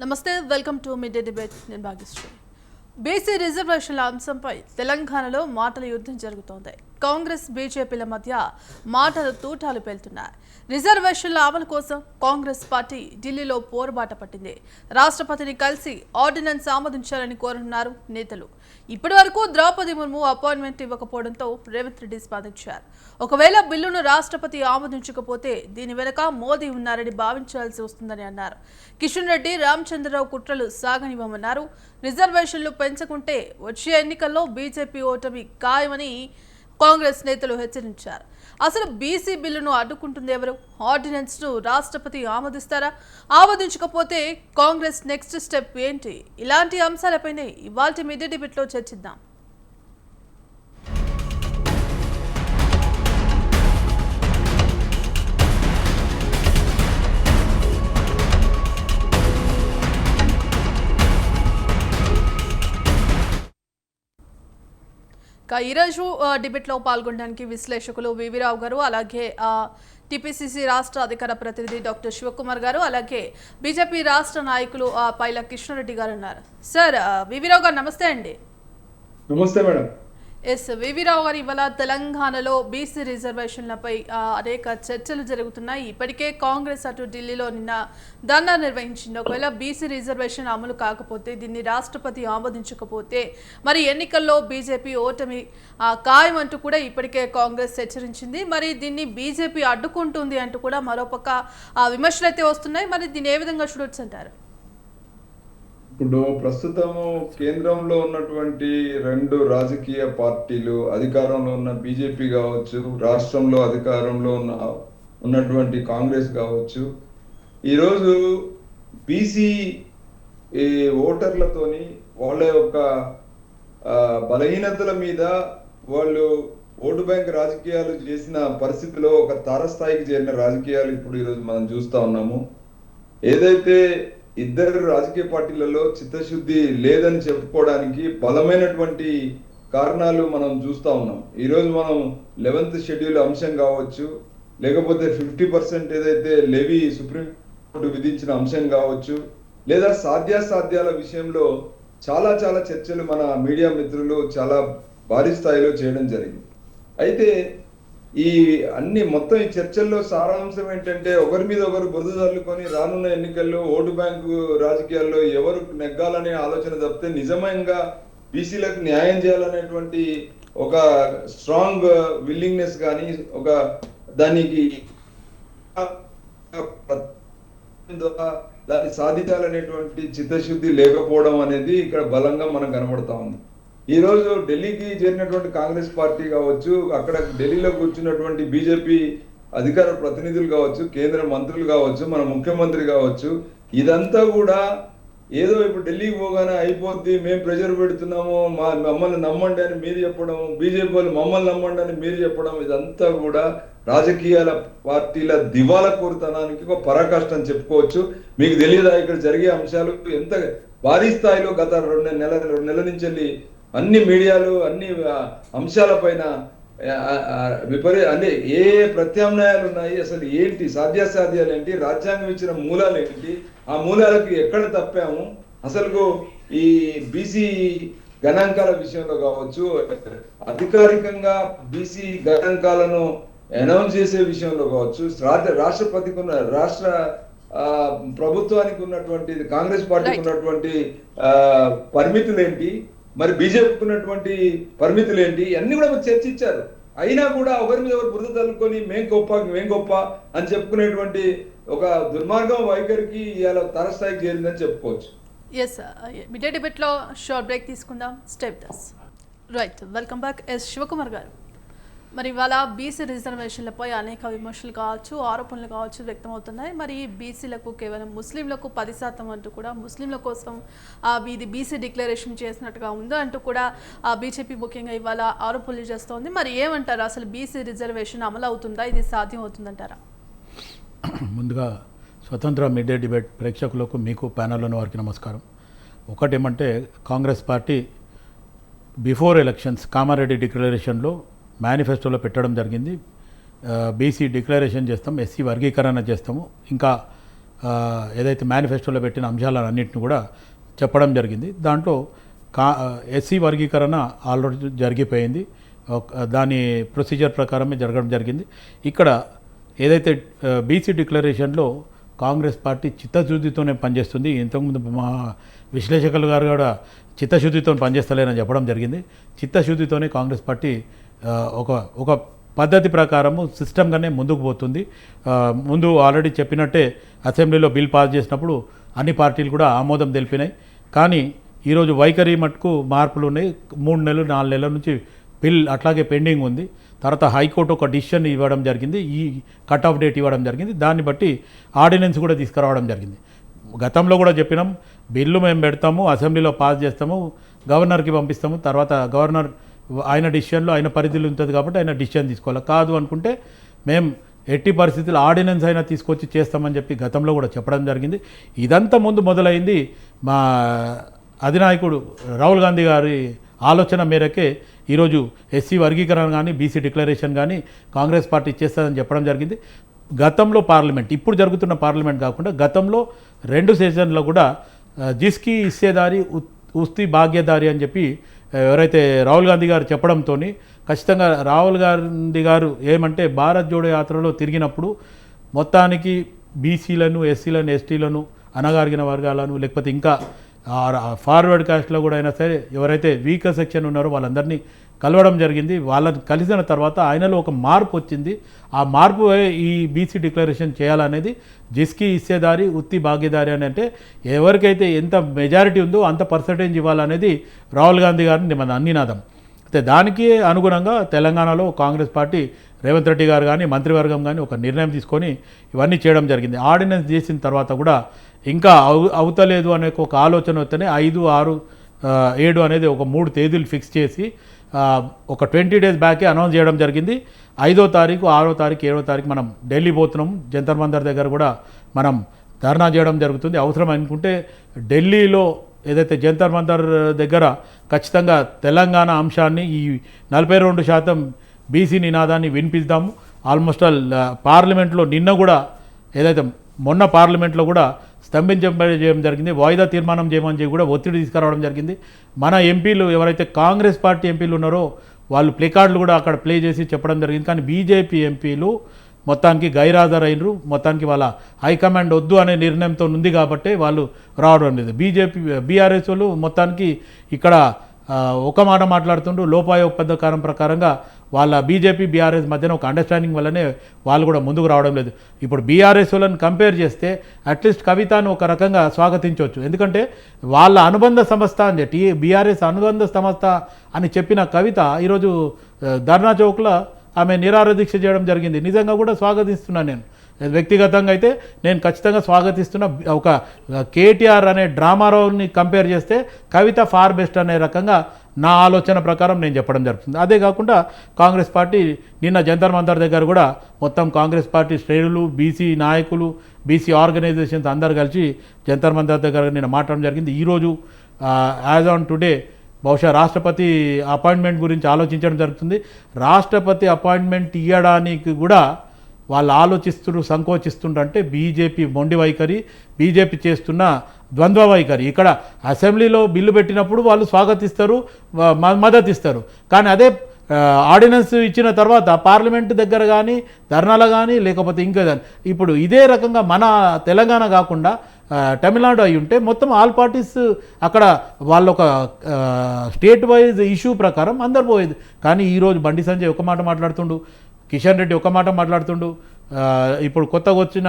నమస్తే welcome to mid day debate నేను Bhagyashree BC రిజర్వేషన్ల అంశంపై తెలంగాణలో మాటల యుద్ధం జరుగుతోంది. కాంగ్రెస్ బీజేపీల మధ్య మాటల తూటాలు పేలుతున్నాయి. రిజర్వేషన్ల అమలు కోసం కాంగ్రెస్ పార్టీ ఢిల్లీలో పోరుబాట పట్టింది. రాష్ట్రపతిని కలిసి ఆర్డినెన్స్ ఆమోదించాలని కోరుతున్నారు నేతలు. ఇప్పటి వరకు ద్రౌపది ముర్ము అపాయింట్మెంట్ ఇవ్వకపోవడంతో రేవంత్ రెడ్డి స్పందించారు. ఒకవేళ బిల్లును రాష్ట్రపతి ఆమోదించకపోతే దీని వెనుక మోదీ ఉన్నారని భావించాల్సి వస్తుందని అన్నారు. కిషన్ రెడ్డి రామచంద్రరావు కుట్రలు సాగనివ్వమన్నారు. రిజర్వేషన్లు పెంచకుంటే వచ్చే ఎన్నికల్లో బీజేపీ ఓటమి ఖాయమని కాంగ్రెస్ నేతలు హెచ్చరించారు. అసలు బీసీ బిల్లును అడ్డుకుంటుంది ఎవరు? ఆర్డినెన్స్ ను రాష్ట్రపతి ఆమోదిస్తారా? ఆమోదించకపోతే కాంగ్రెస్ నెక్స్ట్ స్టెప్ ఏంటి? ఇలాంటి అంశాలపైనే ఇవాల్టి మిడ్ డే డిబేట్ లో చర్చిద్దాం. ఈరోజు డిబేట్లో పాల్గొనడానికి విశ్లేషకులు వివిరావు గారు, అలాగే టీపీసీసీ రాష్ట్ర అధికార ప్రతినిధి డాక్టర్ శివకుమార్ గారు, అలాగే బీజేపీ రాష్ట్ర నాయకులు పైల కృష్ణారెడ్డి గారు ఉన్నారు. సార్, వివిరావు గారు నమస్తే అండి. నమస్తే మేడం. ఎస్ వివిరావు గారు, ఇవాళ తెలంగాణలో బీసీ రిజర్వేషన్లపై అనేక చర్చలు జరుగుతున్నాయి. ఇప్పటికే కాంగ్రెస్ అటు ఢిల్లీలో నిన్న ధర్నా నిర్వహించింది. ఒకవేళ బీసీ రిజర్వేషన్ అమలు కాకపోతే, దీన్ని రాష్ట్రపతి ఆమోదించకపోతే మరి ఎన్నికల్లో బీజేపీ ఓటమి ఖాయం అంటూ కూడా ఇప్పటికే కాంగ్రెస్ హెచ్చరించింది. మరి దీన్ని బీజేపీ అడ్డుకుంటుంది అంటూ కూడా మరోపక్క విమర్శలు అయితే వస్తున్నాయి. మరి దీన్ని ఏ విధంగా చూడొచ్చు అంటారు? ఇప్పుడు ప్రస్తుతము కేంద్రంలో ఉన్నటువంటి రెండు రాజకీయ పార్టీలు, అధికారంలో ఉన్న బీజేపీ కావచ్చు, రాష్ట్రంలో అధికారంలో ఉన్నటువంటి కాంగ్రెస్ కావచ్చు, ఈరోజు బీసీ ఓటర్లతోని వాళ్ళ యొక్క బలహీనతల మీద వాళ్ళు ఓటు బ్యాంక్ రాజకీయాలు చేసిన పరిస్థితిలో ఒక తారస్థాయికి చేరిన రాజకీయాలు ఇప్పుడు ఈరోజు మనం చూస్తా ఉన్నాము. ఏదైతే ఇద్దరు రాజకీయ పార్టీలలో చిత్తశుద్ధి లేదని చెప్పుకోవడానికి బలమైనటువంటి కారణాలు మనం చూస్తా ఉన్నాం. ఈరోజు మనం 11th షెడ్యూల్ అంశం కావచ్చు, లేకపోతే 50% ఏదైతే లెవీ సుప్రీంకోర్టు విధించిన అంశం కావచ్చు, లేదా సాధ్యాసాధ్యాల విషయంలో చాలా చర్చలు మన మీడియా మిత్రులు చాలా భారీ స్థాయిలో చేయడం జరిగింది. అయితే ఈ అన్ని మొత్తం ఈ చర్చల్లో సారాంశం ఏంటంటే, ఒకరి మీద ఒకరు బురద చల్లుకొని రానున్న ఎన్నికల్లో ఓటు బ్యాంకు రాజకీయాల్లో ఎవరు నెగ్గాలనే ఆలోచన తప్పితే నిజంగా బీసీలకు న్యాయం చేయాలనేటువంటి ఒక స్ట్రాంగ్ విల్లింగ్నెస్ కానీ ఒక దానికి దాన్ని సాధించాలనేటువంటి చిత్తశుద్ధి లేకపోవడం అనేది ఇక్కడ బలంగా మనకు కనబడతా ఉంది. ఈ రోజు ఢిల్లీకి చేరినటువంటి కాంగ్రెస్ పార్టీ కావచ్చు, అక్కడ ఢిల్లీలో కూర్చున్నటువంటి బీజేపీ అధికార ప్రతినిధులు కావచ్చు, కేంద్ర మంత్రులు కావచ్చు, మన ముఖ్యమంత్రి కావచ్చు, ఇదంతా కూడా ఏదో ఇప్పుడు ఢిల్లీకి పోగానే అయిపోద్ది, మేము ప్రెజర్ పెడుతున్నాము, మమ్మల్ని నమ్మండి అని మీరు చెప్పడం, బీజేపీ వాళ్ళు మమ్మల్ని నమ్మండి అని మీరు చెప్పడం, ఇదంతా కూడా రాజకీయాల పార్టీల దివాలా కోరుతనానికి ఒక పరాకాష్ట అని చెప్పుకోవచ్చు. మీకు తెలియదా ఇక్కడ జరిగే అంశాలు ఎంత భారీ స్థాయిలో గత 2 నెలల నుంచి వెళ్ళి అన్ని మీడియాలు అన్ని అంశాలపైన అన్ని ఏ ప్రత్యామ్నాయాలు ఉన్నాయి, అసలు ఏంటి సాధ్యాసాధ్యాలు ఏంటి, రాజ్యాంగం ఇచ్చిన మూలాలు ఏంటి, ఆ మూలాలకు ఎక్కడ తప్పాము, అసలు ఈ బీసీ గణాంకాల విషయంలో కావచ్చు, అధికారికంగా బీసీ గణాంకాలను అనౌన్స్ చేసే విషయంలో కావచ్చు, రాష్ట్రపతికి ఉన్న రాష్ట్ర ప్రభుత్వానికి ఉన్నటువంటి కాంగ్రెస్ పార్టీకి ఉన్నటువంటి పరిమితులు ఏంటి, మరి బీజేపీకి ఉన్నటువంటి పరిమితులు ఏంటి, అన్ని కూడా చర్చించారు. అయినా కూడా ఒకరి మీద ఒకరు బురద తల్లుకొని మేం గొప్ప అని చెప్పుకునేటువంటి ఒక దుర్మార్గం వైఖరికి ఇవాళ తారస్థాయికి చేరిందని చెప్పుకోవచ్చు. ఎస్, మిడ్ డే డిబేట్ లో షార్ట్ బ్రేక్ తీసుకుందాం. స్టెప్ దస్ right. Welcome back. S Shivakumar garu, మరి ఇవాళ బీసీ రిజర్వేషన్లపై అనేక విమర్శలు కావచ్చు, ఆరోపణలు కావచ్చు వ్యక్తమవుతున్నాయి. మరి బీసీలకు కేవలం ముస్లింలకు 10% అంటూ కూడా ముస్లింల కోసం ఇది బీసీ డిక్లరేషన్ చేసినట్టుగా ఉంది అంటూ కూడా బీజేపీ ముఖ్యంగా ఇవాళ ఆరోపణలు చేస్తోంది. మరి ఏమంటారు, అసలు బీసీ రిజర్వేషన్ అమలు అవుతుందా, ఇది సాధ్యం అవుతుందంటారా? ముందుగా స్వతంత్ర మిడ్ డే డిబేట్ ప్రేక్షకులకు, మీకు ప్యానల్లోని వారికి నమస్కారం. ఒకటేమంటే, Congress party before elections Kamareddy డిక్లరేషన్లో మేనిఫెస్టోలో పెట్టడం జరిగింది. బీసీ డిక్లరేషన్ చేస్తాం, ఎస్సీ వర్గీకరణ చేస్తాము, ఇంకా ఏదైతే మేనిఫెస్టోలో పెట్టిన అంశాలన్నింటిని కూడా చెప్పడం జరిగింది. దాంట్లో ఎస్సీ వర్గీకరణ ఆల్రెడీ జరిగిపోయింది, దాని ప్రొసీజర్ ప్రకారమే జరగడం జరిగింది. ఇక్కడ ఏదైతే బీసీ డిక్లరేషన్లో కాంగ్రెస్ పార్టీ చిత్తశుద్ధితోనే పనిచేస్తుంది. ఇంతకుముందు మా విశ్లేషకులు గారు కూడా చిత్తశుద్ధితో పనిచేస్తలేరని చెప్పడం జరిగింది. చిత్తశుద్ధితోనే కాంగ్రెస్ పార్టీ ఒక పద్ధతి ప్రకారము సిస్టమ్గానే ముందుకు పోతుంది. ముందు ఆల్రెడీ చెప్పినట్టే అసెంబ్లీలో బిల్ పాస్ చేసినప్పుడు అన్ని పార్టీలు కూడా ఆమోదం తెలిపినాయి. కానీ ఈరోజు వైఖరి మటుకు మార్పులు ఉన్నాయి. 3 నెలలు 4 నెలల నుంచి బిల్ అట్లాగే పెండింగ్ ఉంది. తర్వాత హైకోర్టు ఒక డిసిషన్ ఇవ్వడం జరిగింది, ఈ కట్ ఆఫ్ డేట్ ఇవ్వడం జరిగింది. దాన్ని బట్టి ఆర్డినెన్స్ కూడా తీసుకురావడం జరిగింది. గతంలో కూడా చెప్పినాం, బిల్లు మేము పెడతాము, అసెంబ్లీలో పాస్ చేస్తాము, గవర్నర్కి పంపిస్తాము, తర్వాత గవర్నర్ ఆయన డిసిషన్లో ఆయన పరిధిలో ఉంటుంది కాబట్టి ఆయన డిసిషన్ తీసుకోవాలి. కాదు అనుకుంటే మేము ఎట్టి పరిస్థితుల్లో ఆర్డినెన్స్ అయినా తీసుకొచ్చి చేస్తామని చెప్పి గతంలో కూడా చెప్పడం జరిగింది. ఇదంతా ముందు మొదలైంది మా అధినాయకుడు రాహుల్ గాంధీ గారి ఆలోచన మేరకే ఈరోజు ఎస్సీ వర్గీకరణ కానీ బీసీ డిక్లరేషన్ కానీ కాంగ్రెస్ పార్టీ చేస్తుందని చెప్పడం జరిగింది. గతంలో పార్లమెంట్, ఇప్పుడు జరుగుతున్న పార్లమెంట్ కాకుండా గతంలో 2 సెషన్లో కూడా జిస్కి హిస్సేదారి ఉస్తి భాగ్యదారి అని చెప్పి ఎవరైతే రాహుల్ గాంధీ గారు చెప్పడంతో ఖచ్చితంగా రాహుల్ గాంధీ గారు ఏమంటే భారత్ జోడో యాత్రలో తిరిగినప్పుడు మొత్తానికి బీసీలను, ఎస్సీలను, ఎస్టీలను, అణగారిన వర్గాలను, లేకపోతే ఇంకా ఫార్వర్డ్ కాస్ట్లో కూడా అయినా సరే ఎవరైతే వీకర్ సెక్షన్ ఉన్నారో వాళ్ళందరినీ కలవడం జరిగింది. వాళ్ళని కలిసిన తర్వాత ఆయనలో ఒక మార్పు వచ్చింది. ఆ మార్పు ఈ బీసీ డిక్లరేషన్ చేయాలనేది జిస్కి హిస్సేదారి ఉత్తి భాగ్యదారి అని అంటే ఎవరికైతే ఎంత మెజారిటీ ఉందో అంత పర్సంటేజ్ ఇవ్వాలనేది రాహుల్ గాంధీ గారిని మన అన్నినాదం. అయితే దానికి అనుగుణంగా తెలంగాణలో కాంగ్రెస్ పార్టీ రేవంత్ రెడ్డి గారు కానీ మంత్రివర్గం కానీ ఒక నిర్ణయం తీసుకొని ఇవన్నీ చేయడం జరిగింది. ఆర్డినెన్స్ చేసిన తర్వాత కూడా ఇంకా అవుతలేదు అనే ఒక ఆలోచన వస్తేనే 5, 6, 7 అనేది ఒక 3 తేదీలు ఫిక్స్ చేసి ఒక 20 డేస్ బ్యాకే అనౌన్స్ చేయడం జరిగింది. 5వ తారీఖు, 6వ తారీఖు, 7వ తారీఖు మనం ఢిల్లీ పోతున్నాం. జంతర్ మంతర్ దగ్గర కూడా మనం ధర్నా చేయడం జరుగుతుంది. అవసరం అనుకుంటే ఢిల్లీలో ఏదైతే జంతర్ మంతర్ దగ్గర ఖచ్చితంగా తెలంగాణ అంశాన్ని ఈ 42% బీసీ నినాదాన్ని వినిపిద్దాము. ఆల్మోస్ట్ ఆల్ పార్లమెంట్లో నిన్న కూడా ఏదైతే మొన్న పార్లమెంట్లో కూడా స్తంభించడం జరిగింది. వాయిదా తీర్మానం చేయమని చెప్పి కూడా ఒత్తిడి తీసుకురావడం జరిగింది. మన ఎంపీలు ఎవరైతే కాంగ్రెస్ పార్టీ ఎంపీలు ఉన్నారో వాళ్ళు ప్లేకార్డులు కూడా అక్కడ ప్లే చేసి చెప్పడం జరిగింది. కానీ బీజేపీ ఎంపీలు మొత్తానికి గైరాజరైనరు. మొత్తానికి వాళ్ళ హైకమాండ్ వద్దు అనే నిర్ణయంతో ఉంది కాబట్టి వాళ్ళు రావడం లేదు. బీఆర్ఎస్ వాళ్ళు మొత్తానికి ఇక్కడ ఒక మాట మాట్లాడుతుండ్రు. లోపాయ ఒప్పందకారం ప్రకారంగా వాళ్ళ బీజేపీ బీఆర్ఎస్ మధ్యన ఒక అండర్స్టాండింగ్ వల్లనే వాళ్ళు కూడా ముందుకు రావడం లేదు. ఇప్పుడు బీఆర్ఎస్ వాళ్ళని కంపేర్ చేస్తే అట్లీస్ట్ కవితను ఒక రకంగా స్వాగతించవచ్చు. ఎందుకంటే వాళ్ళ అనుబంధ సంస్థ అని బీఆర్ఎస్ అనుబంధ సంస్థ అని చెప్పిన కవిత ఈరోజు ధర్నా చౌక్లో ఆమె నిరాహార దీక్ష చేయడం జరిగింది. నిజంగా కూడా స్వాగతిస్తున్నాను నేను. వ్యక్తిగతంగా అయితే నేను ఖచ్చితంగా స్వాగతిస్తున్న. ఒక కేటీఆర్ అనే డ్రామారావుని కంపేర్ చేస్తే కవిత ఫార్ బెస్ట్ అనే రకంగా నా ఆలోచన ప్రకారం నేను చెప్పడం జరుగుతుంది. అదే కాకుండా కాంగ్రెస్ పార్టీ నిన్న జంతర్ మంతర్ దగ్గర కూడా మొత్తం కాంగ్రెస్ పార్టీ శ్రేణులు, బీసీ నాయకులు, బీసీ ఆర్గనైజేషన్స్ అందరు కలిసి జంతర్ మంతర్ దగ్గర నిన్న మాట్లాడడం జరిగింది. ఈరోజు యాజ్ ఆన్ టుడే బహుశా రాష్ట్రపతి అపాయింట్మెంట్ గురించి ఆలోచించడం జరుగుతుంది. రాష్ట్రపతి అపాయింట్మెంట్ ఇవ్వడానికి కూడా వాళ్ళు సంకోచిస్తుంటే బీజేపీ మొండి వైఖరి, బీజేపీ చేస్తున్న ద్వంద్వ వైఖరి. ఇక్కడ అసెంబ్లీలో బిల్లు పెట్టినప్పుడు వాళ్ళు స్వాగతిస్తారు, మద్దతు ఇస్తారు. కానీ అదే ఆర్డినెన్స్ ఇచ్చిన తర్వాత పార్లమెంటు దగ్గర కానీ ధర్నాలు కానీ లేకపోతే ఇంకా ఇప్పుడు ఇదే రకంగా మన తెలంగాణ కాకుండా తమిళనాడు అయి ఉంటే మొత్తం ఆల్ పార్టీస్ అక్కడ వాళ్ళొక స్టేట్ వైజ్ ఇష్యూ ప్రకారం అందరు పోయేది. కానీ ఈరోజు బండి సంజయ్ ఒక మాట మాట్లాడుతుండు, కిషన్ రెడ్డి ఒక మాట మాట్లాడుతుండు, ఇప్పుడు కొత్తగా వచ్చిన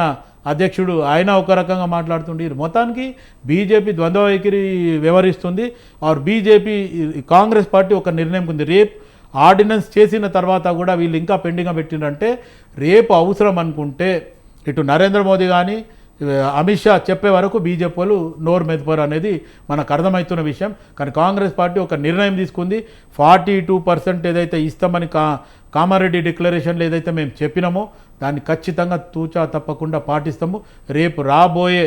అధ్యక్షుడు ఆయన ఒక రకంగా మాట్లాడుతుండే. మొత్తానికి బీజేపీ ద్వంద్వ వైఖరి వ్యవహరిస్తుంది. ఆర్ బీజేపీ కాంగ్రెస్ పార్టీ ఒక నిర్ణయం ఉంది. రేపు ఆర్డినెన్స్ చేసిన తర్వాత కూడా వీళ్ళు ఇంకా పెండింగ్గా పెట్టిందంటే రేపు అవసరం అనుకుంటే ఇటు నరేంద్ర మోదీ కానీ అమిత్ షా చెప్పే వరకు బీజేపీ వాళ్ళు నోరు మెదపరు అనేది మనకు అర్థమవుతున్న విషయం. కానీ కాంగ్రెస్ పార్టీ ఒక నిర్ణయం తీసుకుంది. 42% ఏదైతే ఇస్తామని కామారెడ్డి డిక్లరేషన్లో ఏదైతే మేము చెప్పినామో దాన్ని ఖచ్చితంగా తూచా తప్పకుండా పాటిస్తాము. రేపు రాబోయే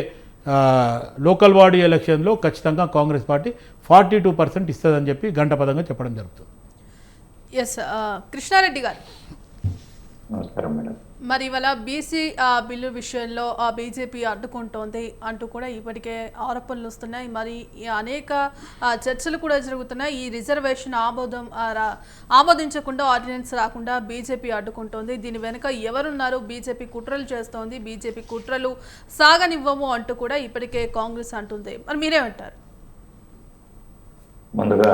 లోకల్ బాడీ ఎలక్షన్లో ఖచ్చితంగా కాంగ్రెస్ పార్టీ 42% ఇస్తుందని చెప్పి గంటపదంగా చెప్పడం జరుగుతుంది. ఎస్ కృష్ణారెడ్డి గారు. నమస్కారం మేడం. మరి ఇవాళ బీసీ బిల్లు విషయంలో బీజేపీ అడ్డుకుంటోంది అంటూ కూడా ఇప్పటికే ఆరోపణలు వస్తున్నాయి. మరి అనేక చర్చలు కూడా జరుగుతున్నాయి. ఈ రిజర్వేషన్ ఆమోదించకుండా ఆర్డినెన్స్ రాకుండా బీజేపీ అడ్డుకుంటోంది. దీని వెనుక ఎవరున్నారు? బీజేపీ కుట్రలు చేస్తోంది, బీజేపీ కుట్రలు సాగనివ్వము అంటూ కూడా ఇప్పటికే కాంగ్రెస్ అంటుంది. మరి మీరేమంటారు? ముందుగా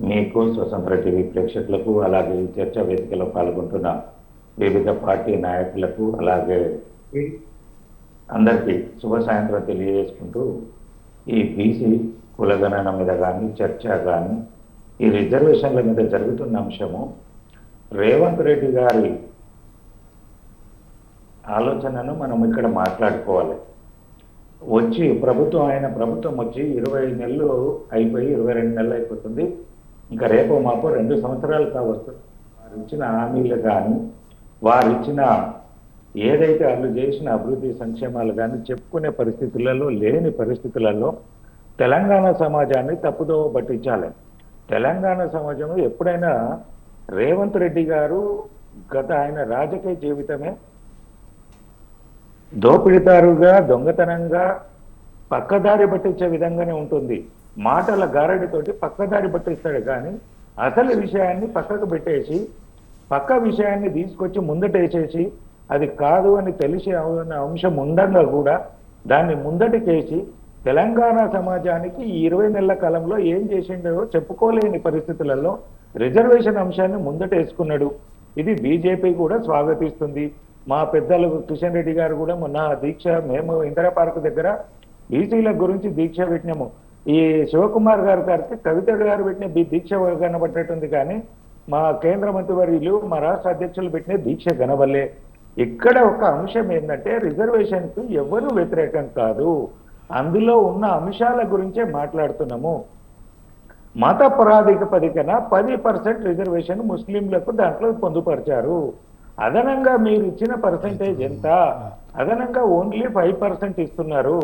మీకు, స్వతంత్ర టీవీ ప్రేక్షకులకు, అలాగే ఈ చర్చా వేదికలో పాల్గొంటున్న వివిధ పార్టీ నాయకులకు, అలాగే అందరికీ శుభ సాయంత్రం తెలియజేసుకుంటూ, ఈ బీసీ కులగణన మీద కానీ చర్చ కానీ ఈ రిజర్వేషన్ల మీద జరుగుతున్న అంశము రేవంత్ రెడ్డి గారి ఆలోచనను మనం ఇక్కడ మాట్లాడుకోవాలి. ఆయన ప్రభుత్వం వచ్చి 20 నెలలు అయిపోయి 22 నెలలు అయిపోతుంది. ఇంకా రేపో మాపో 2 సంవత్సరాలు కావస్తుంది. వారు ఇచ్చిన హామీలు కానీ, వారు ఇచ్చిన ఏదైతే వాళ్ళు చేసిన అభివృద్ధి సంక్షేమాలు కానీ చెప్పుకునే పరిస్థితులలో లేని పరిస్థితులలో తెలంగాణ సమాజాన్ని తప్పుదో పట్టించాలి. తెలంగాణ సమాజం ఎప్పుడైనా రేవంత్ రెడ్డి గారు ఆయన రాజకీయ జీవితమే దోపిడిదారుగా, దొంగతనంగా పక్కదారి పట్టించే విధంగానే ఉంటుంది. మాటల గారడితోటి పక్కదారి పట్టిస్తాడు, కానీ అసలు విషయాన్ని పక్కకు పెట్టేసి పక్క విషయాన్ని తీసుకొచ్చి ముందటేసేసి అది కాదు అని తెలిసే అంశం ఉండగా కూడా దాన్ని ముందటికేసి తెలంగాణ సమాజానికి ఈ 20 నెలల కాలంలో ఏం చేసిండో చెప్పుకోలేని పరిస్థితులలో రిజర్వేషన్ అంశాన్ని ముందటేసుకున్నాడు. ఇది బీజేపీ కూడా స్వాగతిస్తుంది. మా పెద్దలు కిషన్ రెడ్డి గారు కూడా మొన్న దీక్ష, మేము ఇందిరా పార్క్ దగ్గర బీసీల గురించి దీక్ష పెట్టినాము. ఈ శివకుమార్ గారికి కవిత గారు పెట్టిన దీక్ష కనబట్టేటుంది, కానీ మా కేంద్ర మంత్రివర్యులు, మా రాష్ట్ర అధ్యక్షులు పెట్టిన దీక్ష కనబల్లే. ఇక్కడ ఒక అంశం ఏంటంటే రిజర్వేషన్కు ఎవరు వ్యతిరేకం కాదు, అందులో ఉన్న అంశాల గురించే మాట్లాడుతున్నాము. మత ప్రాతిపదికన 10% రిజర్వేషన్ ముస్లింలకు దాంట్లో పొందుపరిచారు. అదనంగా మీరు ఇచ్చిన పర్సెంటేజ్ ఎంత? అదనంగా ఓన్లీ 5% ఇస్తున్నారు.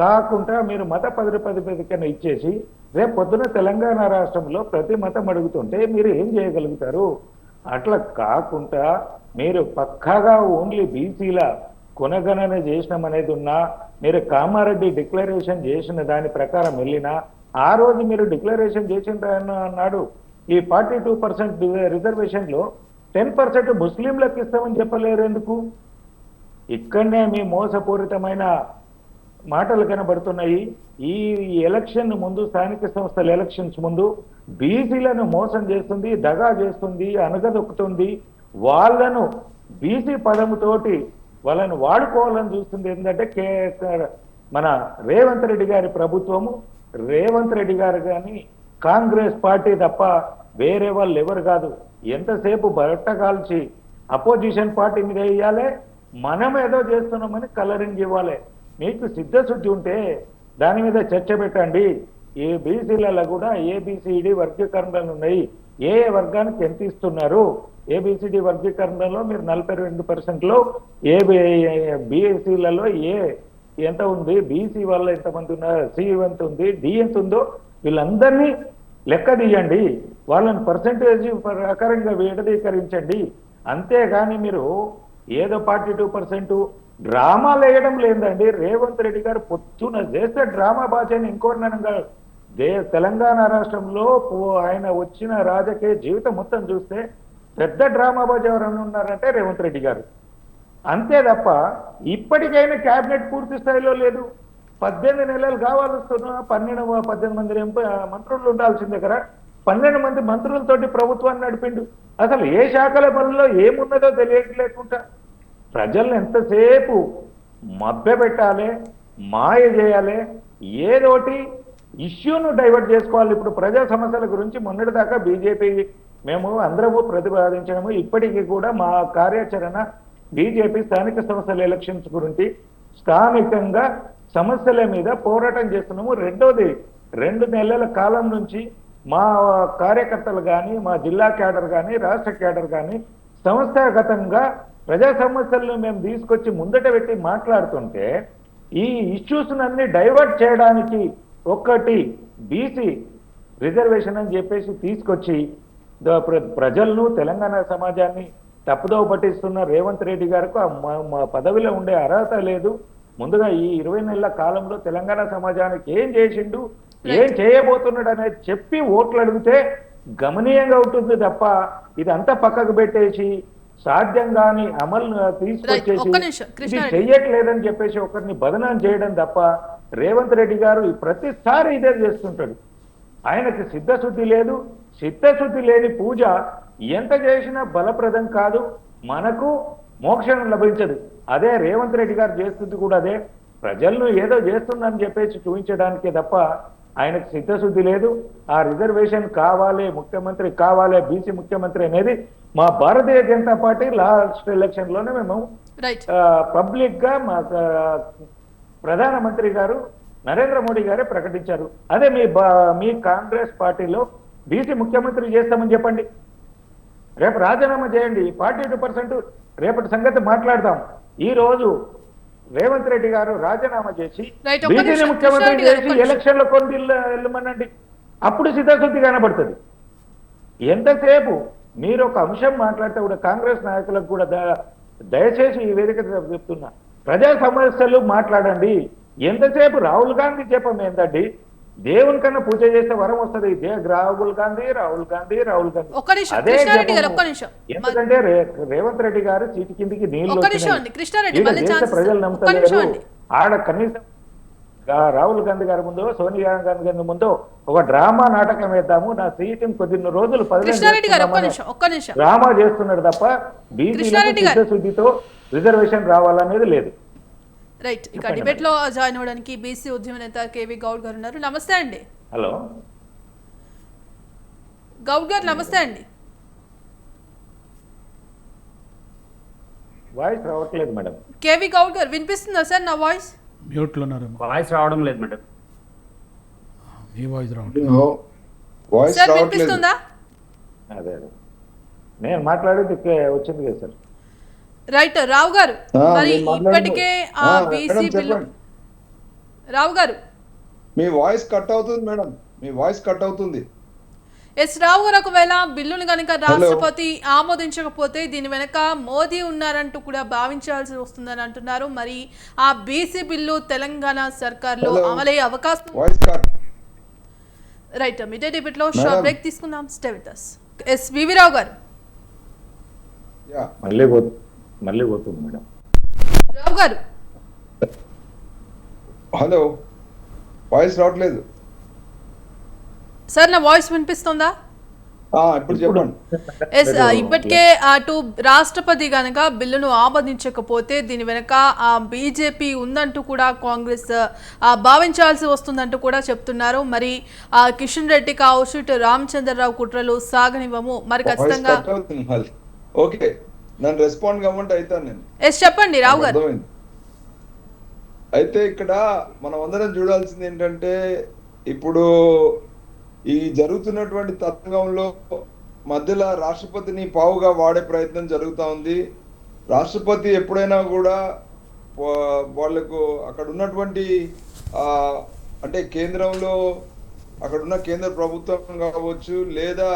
కాకుండా మీరు మత ప్రాతిపదికన ఇచ్చేసి రేపు పొద్దున తెలంగాణ రాష్ట్రంలో ప్రతి మతం అడుగుతుంటే మీరు ఏం చేయగలుగుతారు? అట్లా కాకుండా మీరు పక్కాగా ఓన్లీ బీసీల కొనగణన చేసినాం అనేది ఉన్నా, మీరు కామారెడ్డి డిక్లరేషన్ చేసిన దాని ప్రకారం వెళ్ళినా, ఆ రోజు మీరు డిక్లరేషన్ చేసిన అన్నాడు ఈ 42% రిజర్వేషన్లో 10% ముస్లింలకు ఇస్తామని చెప్పలేరు ఎందుకు? ఇక్కడనే మీ మోసపూరితమైన మాటలు కనబడుతున్నాయి. ఈ ఎలక్షన్ ముందు, స్థానిక సంస్థల ఎలక్షన్స్ ముందు బీసీలను మోసం చేస్తుంది, దగా చేస్తుంది, అనగదొక్కుతుంది. వాళ్ళను బీసీ పదముతోటి వాళ్ళని వాడుకోవాలని చూస్తుంది. ఎందుకంటే మన రేవంత్ రెడ్డి గారి ప్రభుత్వము, రేవంత్ రెడ్డి గారు కానీ కాంగ్రెస్ పార్టీ తప్ప వేరే వాళ్ళు ఎవరు కాదు. ఎంతసేపు బట్ట కాల్చి అపోజిషన్ పార్టీ మీద వేయాలి, మనం ఏదో చేస్తున్నామని కలరింగ్ ఇవ్వాలి. మీకు సిద్ధశుద్ధి ఉంటే దాని మీద చర్చ పెట్టండి. ఏ బీసీలలో కూడా ఏబిసిడి వర్గీకరణలు ఉన్నాయి. ఏ వర్గానికి ఎంత ఇస్తున్నారు? ఏబిసిడి వర్గీకరణలో మీరు 42%లో బీఎస్సీలలో ఎంత ఉంది, బీసీ వల్ల ఎంతమంది ఉన్నారు, సి ఎంత ఉంది, డి ఎంత ఉందో వీళ్ళందరినీ లెక్క తీయండి. వాళ్ళని పర్సంటేజ్ ప్రకారంగా విడదీకరించండి. అంతేగాని మీరు ఏదో 42% డ్రామాలు వేయడం లేదండి. రేవంత్ రెడ్డి గారు పొద్దున చేస్తే డ్రామా బాధ్యని ఇంకోటినంగా తెలంగాణ రాష్ట్రంలో ఆయన వచ్చిన రాజకీయ జీవితం మొత్తం చూస్తే పెద్ద డ్రామా బాజ్ ఎవరైనా ఉన్నారంటే రేవంత్ రెడ్డి గారు. అంతే తప్ప ఇప్పటికైనా క్యాబినెట్ పూర్తి స్థాయిలో లేదు. 18 నెలలు కావాల్స్తున్నా 18 మంది మంత్రులు ఉండాల్సిన దగ్గర 12 మంది మంత్రులతోటి ప్రభుత్వాన్ని నడిపిండు. అసలు ఏ శాఖల పనుల్లో ఏమున్నదో తెలియలేకుండా ప్రజల్ని ఎంతసేపు మభ్యపెట్టాలి, మాయ చేయాలి, ఏదోటి ఇష్యూను డైవర్ట్ చేసుకోవాలి. ఇప్పుడు ప్రజా సమస్యల గురించి మొన్నటిదాకా బీజేపీ మేము అందరము ప్రతిపాదించడము, ఇప్పటికీ కూడా మా కార్యాచరణ బీజేపీ స్థానిక సంస్థల ఎలక్షన్స్ గురించి స్థానికంగా సమస్యల మీద పోరాటం చేస్తున్నాము. రెండోది 2 నెలల కాలం నుంచి మా కార్యకర్తలు కానీ, మా జిల్లా క్యాడర్ కానీ, రాష్ట్ర క్యాడర్ కానీ సంస్థాగతంగా ప్రజా సమస్యలను మేము తీసుకొచ్చి ముందట పెట్టి మాట్లాడుతుంటే ఈ ఇష్యూస్నన్నీ డైవర్ట్ చేయడానికి ఒక్కటి బీసీ రిజర్వేషన్ అని చెప్పేసి తీసుకొచ్చి ప్రజలను, తెలంగాణ సమాజాన్ని తప్పుదోవ పట్టిస్తున్న రేవంత్ రెడ్డి గారికి మా పదవిలో ఉండే అర్హత లేదు. ముందుగా ఈ 20 నెలల కాలంలో తెలంగాణ సమాజానికి ఏం చేసిండు, ఏం చేయబోతున్నాడు అనేది చెప్పి ఓట్లు అడిగితే గమనీయంగా ఉంటుంది తప్ప ఇదంతా పక్కకు పెట్టేసి సాధ్యంగాని అమలు తీసుకొచ్చేసి ఒక్క నిమిషం, ఇది కృష్ణారెడ్డి. చెయ్యట్లేదని చెప్పేసి ఒకరిని బదనాం చేయడం తప్ప రేవంత్ రెడ్డి గారు ప్రతిసారి ఇదే చేస్తుంటాడు. ఆయనకి సిద్ధశుద్ధి లేదు. చిత్తశుద్ధి లేని పూజ ఎంత చేసినా బలప్రదం కాదు, మనకు మోక్షం లభించదు. అదే రేవంత్ రెడ్డి గారు చేస్తుంది కూడా అదే, ప్రజలను ఏదో చేస్తుందని చెప్పేసి చూపించడానికే తప్ప ఆయనకు సిద్ధశుద్ధి లేదు. ఆ రిజర్వేషన్ కావాలి, ముఖ్యమంత్రి కావాలి, బీసీ ముఖ్యమంత్రి అనేది మా Bharatiya Janata party last election లోనే మేము రైట్ పబ్లిక్ గా మా ప్రధానమంత్రి గారు నరేంద్ర మోడీ గారే ప్రకటించారు. అదే మీ కాంగ్రెస్ పార్టీలో బీసీ ముఖ్యమంత్రి చేస్తామని చెప్పండి, రేపు రాజీనామా చేయండి, 42% రేపటి సంగతి మాట్లాడదాం. ఈ రోజు రేవంత్ రెడ్డి గారు రాజీనామా చేసి Right, ఒక్క బీసీని నిమిషం, ముఖ్యమంత్రి కృష్ణారెడ్డి గారు, చేసి ఒక్క నిమిషం. ఎలక్షన్ లో కొన్ని వెళ్ళమనండి, అప్పుడు సిద్ధశుద్ధి కనబడుతుంది. ఎంతసేపు మీరు ఒక అంశం మాట్లాడితే కూడా కాంగ్రెస్ నాయకులకు కూడా దయచేసి ఈ వేదిక చెప్తున్నా, ప్రజా సమస్యలు మాట్లాడండి. ఎంతసేపు రాహుల్ గాంధీ చెప్పం ఏంటండి, దేవుని కన్నా పూజ చేస్తే వరం వస్తుంది. రాహుల్ గాంధీ రాహుల్ గాంధీ రాహుల్ గాంధీ ఒక్క నిమిషం, అదే కృష్ణారెడ్డి గారు, జపము. ఒక్క నిమిషం. ఎందుకంటే రేవంత్ రెడ్డి గారు చీటి కిందికి నీళ్లు ఒక్క నిమిషం వచ్చినాయి. అండి, కృష్ణారెడ్డి ఈడ మళ్ళీ దేశ ఛాన్స్ ప్రజలు ఇస్తాను. ఒక్క నిమిషం నమ్మతలేరు. అండి. ఆడ కనీసం రాహుల్ గాంధీ గారి ముందు, సోనియా గాంధీ గారి ముందు ఒక డ్రామా నాటకం వేద్దాము, నా సీటుని కొద్ది రోజులు కృష్ణారెడ్డి గారు ఒక్క నిమిషం, ఒక్క నిమిషం. డ్రామా చేస్తున్నాడు తప్ప బీసీలకు కృష్ణారెడ్డి గారు. చిత్తశుద్ధితో రిజర్వేషన్ రావాలనేది లేదు. రైట్, ఇక డిబేట్ లో జాయిన్ అవ్వడానికి బీసీ ఉద్యమ నేత కేవీ గౌడ్ గారు ఉన్నారు. నమస్తే అండి హలో గౌడ్ గారు, నమస్తే అండి. వాయిస్ రావట్లేదు మేడం. కేవీ గౌడ్ గారు, వినిపిస్తుందా సార్ నా వాయిస్? మ్యూట్లో ఉన్నారేమో, వాయిస్ రావడం లేదు మేడం. మీ వాయిస్ రావట్లేదు. వాయిస్ సార్ రావట్లేదు. వినిపిస్తుందా? అదే నేను మాట్లాడేది వచ్చింది కదా సార్. రైట్, రావు గారు, మరి నేను మాట్లాడింది. ఇప్పటికే ఆ బీసీ మేడం బిల్లు. చెప్పండి. రావు గారు, మీ వాయిస్ కట్ అవుతుంది మేడం, మీ వాయిస్ కట్ అవుతుంది. ఎస్ రావు గారు, ఒకవేళ బిల్లును కనుక రాష్ట్రపతి ఆమోదించకపోతే దీని వెనక మోదీ ఉన్నారంటూ కూడా భావించాల్సి వస్తుందని అంటున్నారు. మరి ఆ బీసీ బిల్లు తెలంగాణ సర్కార్లో Hello. అమలయ్యే అవకాశం. Voice cut. Right, mid debate లో Madam. షార్ట్ బ్రేక్ తీసుకుందాం. Stay with us. ఎస్ వివి రావు గారు. యా మళ్ళీ పోతుంది మేడం. రావు గారు, హలో, వాయిస్ రావట్లేదు. సార్ నా వాయిస్ వినిపిస్తుందా? ఇప్పుడు చెప్పండి. ఎస్, ఇప్పటికే అటు రాష్ట్రపతి గనక బిల్లును ఆమోదించకపోతే దీని వెనక ఆ బీజేపీ ఉందంటూ కూడా కాంగ్రెస్ భావించాల్సి వస్తుందంటూ కూడా చెప్తున్నారు. మరి ఆ కిషన్ రెడ్డి కావచ్చు, ఇటు రామచంద్రరావు కుట్రలు సాగనివ్వము, మరి వాయిస్ ఖచ్చితంగా. కట్ అవుతుంది మళ్ళీ. ఓకే, నన్ను రెస్పాండ్ కమ్మంటే అవుతాను నేను. ఎస్ చెప్పండి రావు గారు. అర్థమైంది. అయితే ఇక్కడ మనం అందరం చూడాల్సింది ఏంటంటే, ఇప్పుడు ఈ జరుగుతున్నటువంటి తతంగంలో మధ్యలో రాష్ట్రపతిని పావుగా వాడే ప్రయత్నం జరుగుతూ ఉంది. రాష్ట్రపతి ఎప్పుడైనా కూడా వాళ్లకు అక్కడ ఉన్నటువంటి అంటే కేంద్రంలో అక్కడ ఉన్న కేంద్ర ప్రభుత్వం కావచ్చు, లేదా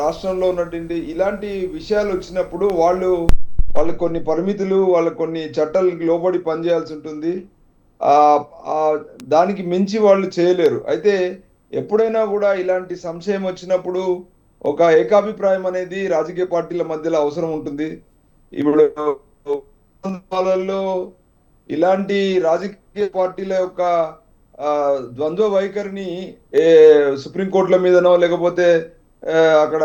రాష్ట్రంలో ఉన్నటువంటి ఇలాంటి విషయాలు వచ్చినప్పుడు వాళ్ళు కొన్ని పరిమితులు, వాళ్ళకు కొన్ని చట్టాలకు లోబడి పనిచేయాల్సి ఉంటుంది. దానికి మించి వాళ్ళు చేయలేరు. అయితే ఎప్పుడైనా కూడా ఇలాంటి సంశయం వచ్చినప్పుడు ఒక ఏకాభిప్రాయం అనేది రాజకీయ పార్టీల మధ్యలో అవసరం ఉంటుంది. ఇప్పుడు ఇలాంటి రాజకీయ పార్టీల యొక్క ద్వంద్వ వైఖరిని సుప్రీంకోర్టుల మీదనో లేకపోతే అక్కడ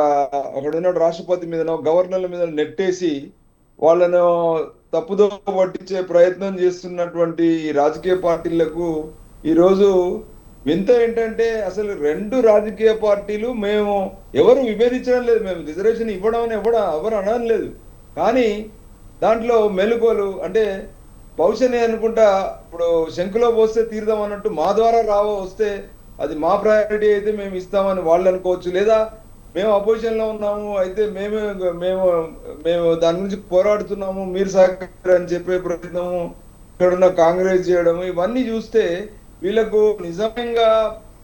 ఉన్న రాష్ట్రపతి మీదనో గవర్నర్ల మీద నెట్టేసి వాళ్ళను తప్పుదో పట్టించే ప్రయత్నం చేస్తున్నటువంటి రాజకీయ పార్టీలకు ఈరోజు వింత ఏంటంటే, అసలు రెండు రాజకీయ పార్టీలు మేము ఎవరు విభేదించడం లేదు, మేము రిజర్వేషన్ ఇవ్వడం అని ఎవరు అనడం లేదు. కానీ దాంట్లో మెలుకోలు అంటే భవిష్యత్ అనుకుంటా, ఇప్పుడు శంకులో పోస్తే తీరుదాం అన్నట్టు మా ద్వారా వస్తే అది మా ప్రయారిటీ అయితే మేము ఇస్తామని వాళ్ళు అనుకోవచ్చు. లేదా మేము అపోజిషన్ లో ఉన్నాము, అయితే మేము దాని గురించి పోరాడుతున్నాము, మీరు సహకరించారు అని చెప్పే ప్రయత్నము ఇక్కడున్న కాంగ్రెస్ చేయడము, ఇవన్నీ చూస్తే వీళ్ళకు నిజంగా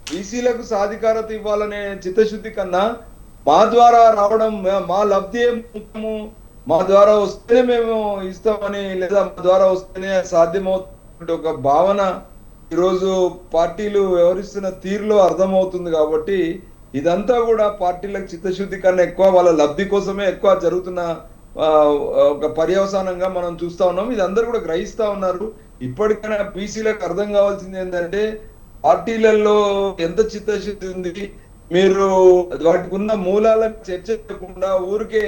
బీసీలకు సాధికారత ఇవ్వాలనే చిత్తశుద్ధి కన్నా మా ద్వారా రావడం మా లబ్ధి ముఖ్యము, మా ద్వారా వస్తేనే మేము ఇస్తామని లేదా మా ద్వారా వస్తేనే సాధ్యమవుతున్న ఒక భావన ఈరోజు పార్టీలు వ్యవహరిస్తున్న తీరులో అర్థమవుతుంది. కాబట్టి ఇదంతా కూడా పార్టీలకు చిత్తశుద్ధి కన్నా ఎక్కువ వాళ్ళ లబ్ధి కోసమే ఎక్కువ జరుగుతున్న ఒక పర్యవసానంగా మనం చూస్తా ఉన్నాం. ఇది అందరూ కూడా గ్రహిస్తా ఉన్నారు. ఇప్పటికైనా బీసీలకు అర్థం కావాల్సింది ఏంటంటే పార్టీలలో ఎంత చిత్తశుద్ధి ఉంది, మీరు వాటికి ఉన్న మూలాలకు చర్చ చేయకుండా ఊరికే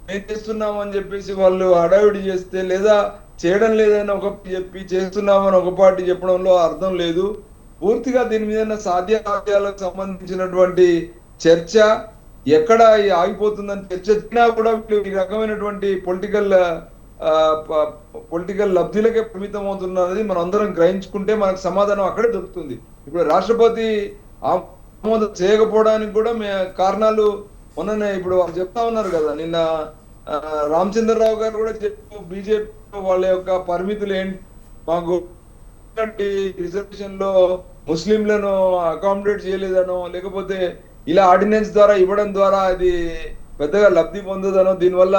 మేము చేస్తున్నామని చెప్పేసి వాళ్ళు హడావిడి చేస్తే లేదా చేయడం లేదని ఒకటి చెప్పి చేస్తున్నామని ఒక పార్టీ చెప్పడంలో అర్థం లేదు. పూర్తిగా దీని మీద సాధ్యాసాధ్యాలకు సంబంధించినటువంటి చర్చ ఎక్కడ ఆగిపోతుందని చర్చ వచ్చినా కూడా ఈ రకమైనటువంటి పొలిటికల్ లబ్ధిలకే పరిమితం అవుతున్నది మనం అందరం గ్రహించుకుంటే మనకు సమాధానం అక్కడే దొరుకుతుంది. ఇప్పుడు రాష్ట్రపతి ఆమోదం చేయకపోవడానికి కూడా కారణాలు మొన్ననే ఇప్పుడు వాళ్ళు చెప్తా ఉన్నారు కదా, నిన్న రామచంద్రరావు గారు కూడా చెప్పు బీజేపీ వాళ్ళ యొక్క పరిమితులు ఏంటి, మాకు రిజర్వేషన్ లో ముస్లింలను అకామిడేట్ చేయలేదనో లేకపోతే ఇలా ఆర్డినెన్స్ ద్వారా ఇవ్వడం ద్వారా అది పెద్దగా లబ్ధి పొందదనో దీనివల్ల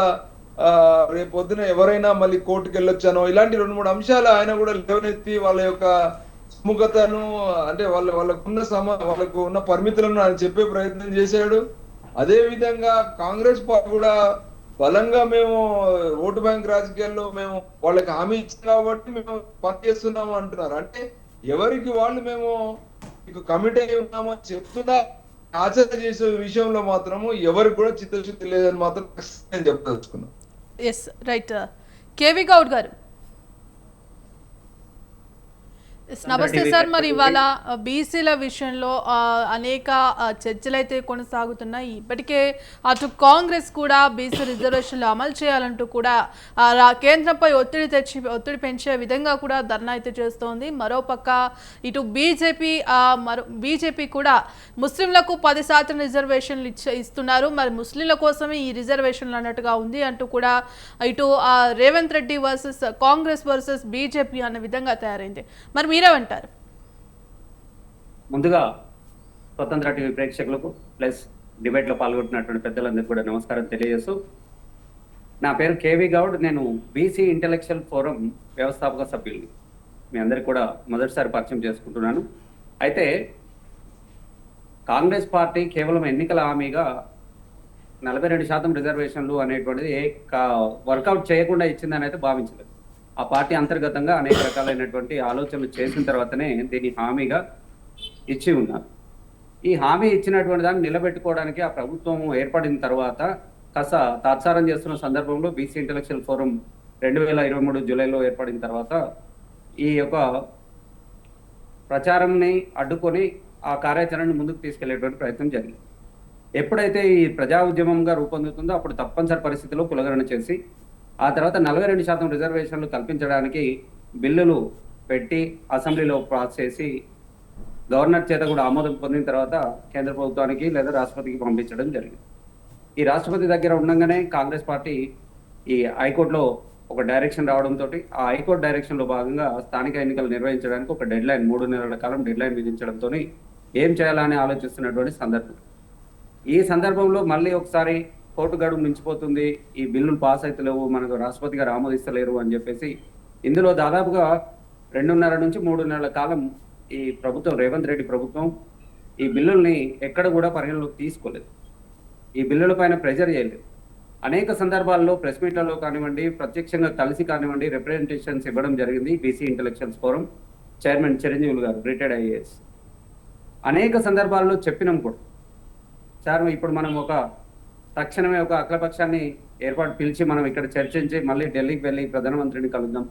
రేపు పొద్దున ఎవరైనా మళ్ళీ కోర్టుకు వెళ్ళొచ్చానో ఇలాంటి 2-3 అంశాలు ఆయన కూడా లేవనెత్తి వాళ్ళ యొక్క సుముఖతను అంటే వాళ్ళకు ఉన్న పరిమితులను ఆయన చెప్పే ప్రయత్నం చేశాడు. అదే విధంగా కాంగ్రెస్ పార్టీ కూడా బలంగా మేము ఓటు బ్యాంక్ రాజకీయాల్లో మేము వాళ్ళకి హామీ ఇచ్చాం కాబట్టి మేము పనిచేస్తున్నాము అంటున్నారు. అంటే ఎవరికి వాళ్ళు మేము కమిట్ అయి ఉన్నామని చెప్తున్నా ఆచరణ చేసే విషయంలో మాత్రము ఎవరికి కూడా చిత్తశుద్ధి లేదని మాత్రం నేను చెప్పదలుచుకున్నాను. Yes right. కేవి గౌడ్ గారు నమస్తే సార్. మరి ఇవాళ బీసీల విషయంలో అనేక చర్చలు అయితే కొనసాగుతున్నాయి. ఇప్పటికే అటు కాంగ్రెస్ కూడా బీసీ రిజర్వేషన్లు అమలు చేయాలంటూ కూడా కేంద్రంపై ఒత్తిడి పెంచే విధంగా కూడా ధర్నా అయితే చేస్తోంది. మరోపక్క ఇటు బీజేపీ కూడా ముస్లింలకు 10% రిజర్వేషన్లు ఇస్తున్నారు, మరి ముస్లింల కోసమే ఈ రిజర్వేషన్లు అన్నట్టుగా ఉంది అంటూ కూడా ఇటు Revanth Reddy versus Congress versus BJP అనే విధంగా తయారైంది. మరి మీరేమంటారు? ముందుగా స్వతంత్ర టీవీ ప్రేక్షకులకు ప్లస్ డిబేట్లో పాల్గొంటున్నటువంటి పెద్దలందరికీ కూడా నమస్కారం తెలియజేస్తూ, నా పేరు కేవి గౌడ్, నేను బీసీ ఇంటెలెక్చువల్ ఫోరం వ్యవస్థాపక సభ్యులు. మీ అందరికీ కూడా మొదటిసారి పరిచయం చేసుకుంటున్నాను. అయితే కాంగ్రెస్ పార్టీ కేవలం ఎన్నికల హామీగా 42% రిజర్వేషన్లు అనేటువంటిది వర్కౌట్ చేయకుండా ఇచ్చిందని అయితే భావించలేదు. ఆ పార్టీ అంతర్గతంగా అనేక రకాలైనటువంటి ఆలోచనలు చేసిన తర్వాతనే దీన్ని హామీగా ఇచ్చి ఉన్నారు. ఈ హామీ ఇచ్చినటువంటి దాన్ని నిలబెట్టుకోవడానికి ఆ ప్రభుత్వం ఏర్పడిన తర్వాత కాస్త తాత్సారం చేస్తున్న సందర్భంలో బీసీ ఇంటెలెక్చువల్ ఫోరం 2023 జూలైలో ఏర్పడిన తర్వాత ఈ యొక్క ప్రచారంని అడ్డుకొని ఆ కార్యాచరణను ముందుకు తీసుకెళ్లేటువంటి ప్రయత్నం జరిగింది. ఎప్పుడైతే ఈ ప్రజా ఉద్యమంగా రూపొందుతుందో అప్పుడు తప్పనిసరి పరిస్థితిలో కులగణన చేసి ఆ తర్వాత 42% రిజర్వేషన్లు కల్పించడానికి బిల్లులు పెట్టి అసెంబ్లీలో పాస్ చేసి గవర్నర్ చేత కూడా ఆమోదం పొందిన తర్వాత కేంద్ర ప్రభుత్వానికి లేదా రాష్ట్రపతికి పంపించడం జరిగింది. ఈ రాష్ట్రపతి దగ్గర ఉండగానే కాంగ్రెస్ పార్టీ ఈ హైకోర్టులో ఒక డైరెక్షన్ రావడంతో ఆ హైకోర్టు డైరెక్షన్లో భాగంగా స్థానిక ఎన్నికలు నిర్వహించడానికి ఒక డెడ్ లైన్ 3 నెలల కాలం డెడ్ లైన్ విధించడంతో ఏం చేయాలని ఆలోచిస్తున్నటువంటి సందర్భం. ఈ సందర్భంలో మళ్ళీ ఒకసారి కోర్టు గడువు మించిపోతుంది, ఈ బిల్లులు పాస్ అవుతలేవు, మనకు రాష్ట్రపతి గారు ఆమోదిస్తలేరు అని చెప్పేసి ఇందులో దాదాపుగా 2.5 నుంచి 3 నెలల కాలం ఈ ప్రభుత్వం రేవంత్ రెడ్డి ప్రభుత్వం ఈ బిల్లుల్ని ఎక్కడ కూడా పరిగణలోకి తీసుకోలేదు. ఈ బిల్లుల పైన ప్రెజర్ చేయలేదు. అనేక సందర్భాల్లో ప్రెస్ మీట్లలో కానివ్వండి, ప్రత్యక్షంగా కలిసి కానివ్వండి రిప్రజెంటేషన్స్ ఇవ్వడం జరిగింది. బీసీ ఇంటెలెక్చువల్స్ ఫోరం చైర్మన్ చిరంజీవులు గారు, రిటైర్డ్ ఐఏఎస్, అనేక సందర్భాల్లో చెప్పినాం కూడా, సార్ ఇప్పుడు మనం తక్షణమే ఒక అఖిలపక్షాన్ని పిలిచి మనం ఇక్కడ చర్చించి మళ్ళీ ఢిల్లీకి వెళ్ళి ప్రధానమంత్రిని కలుద్దాం,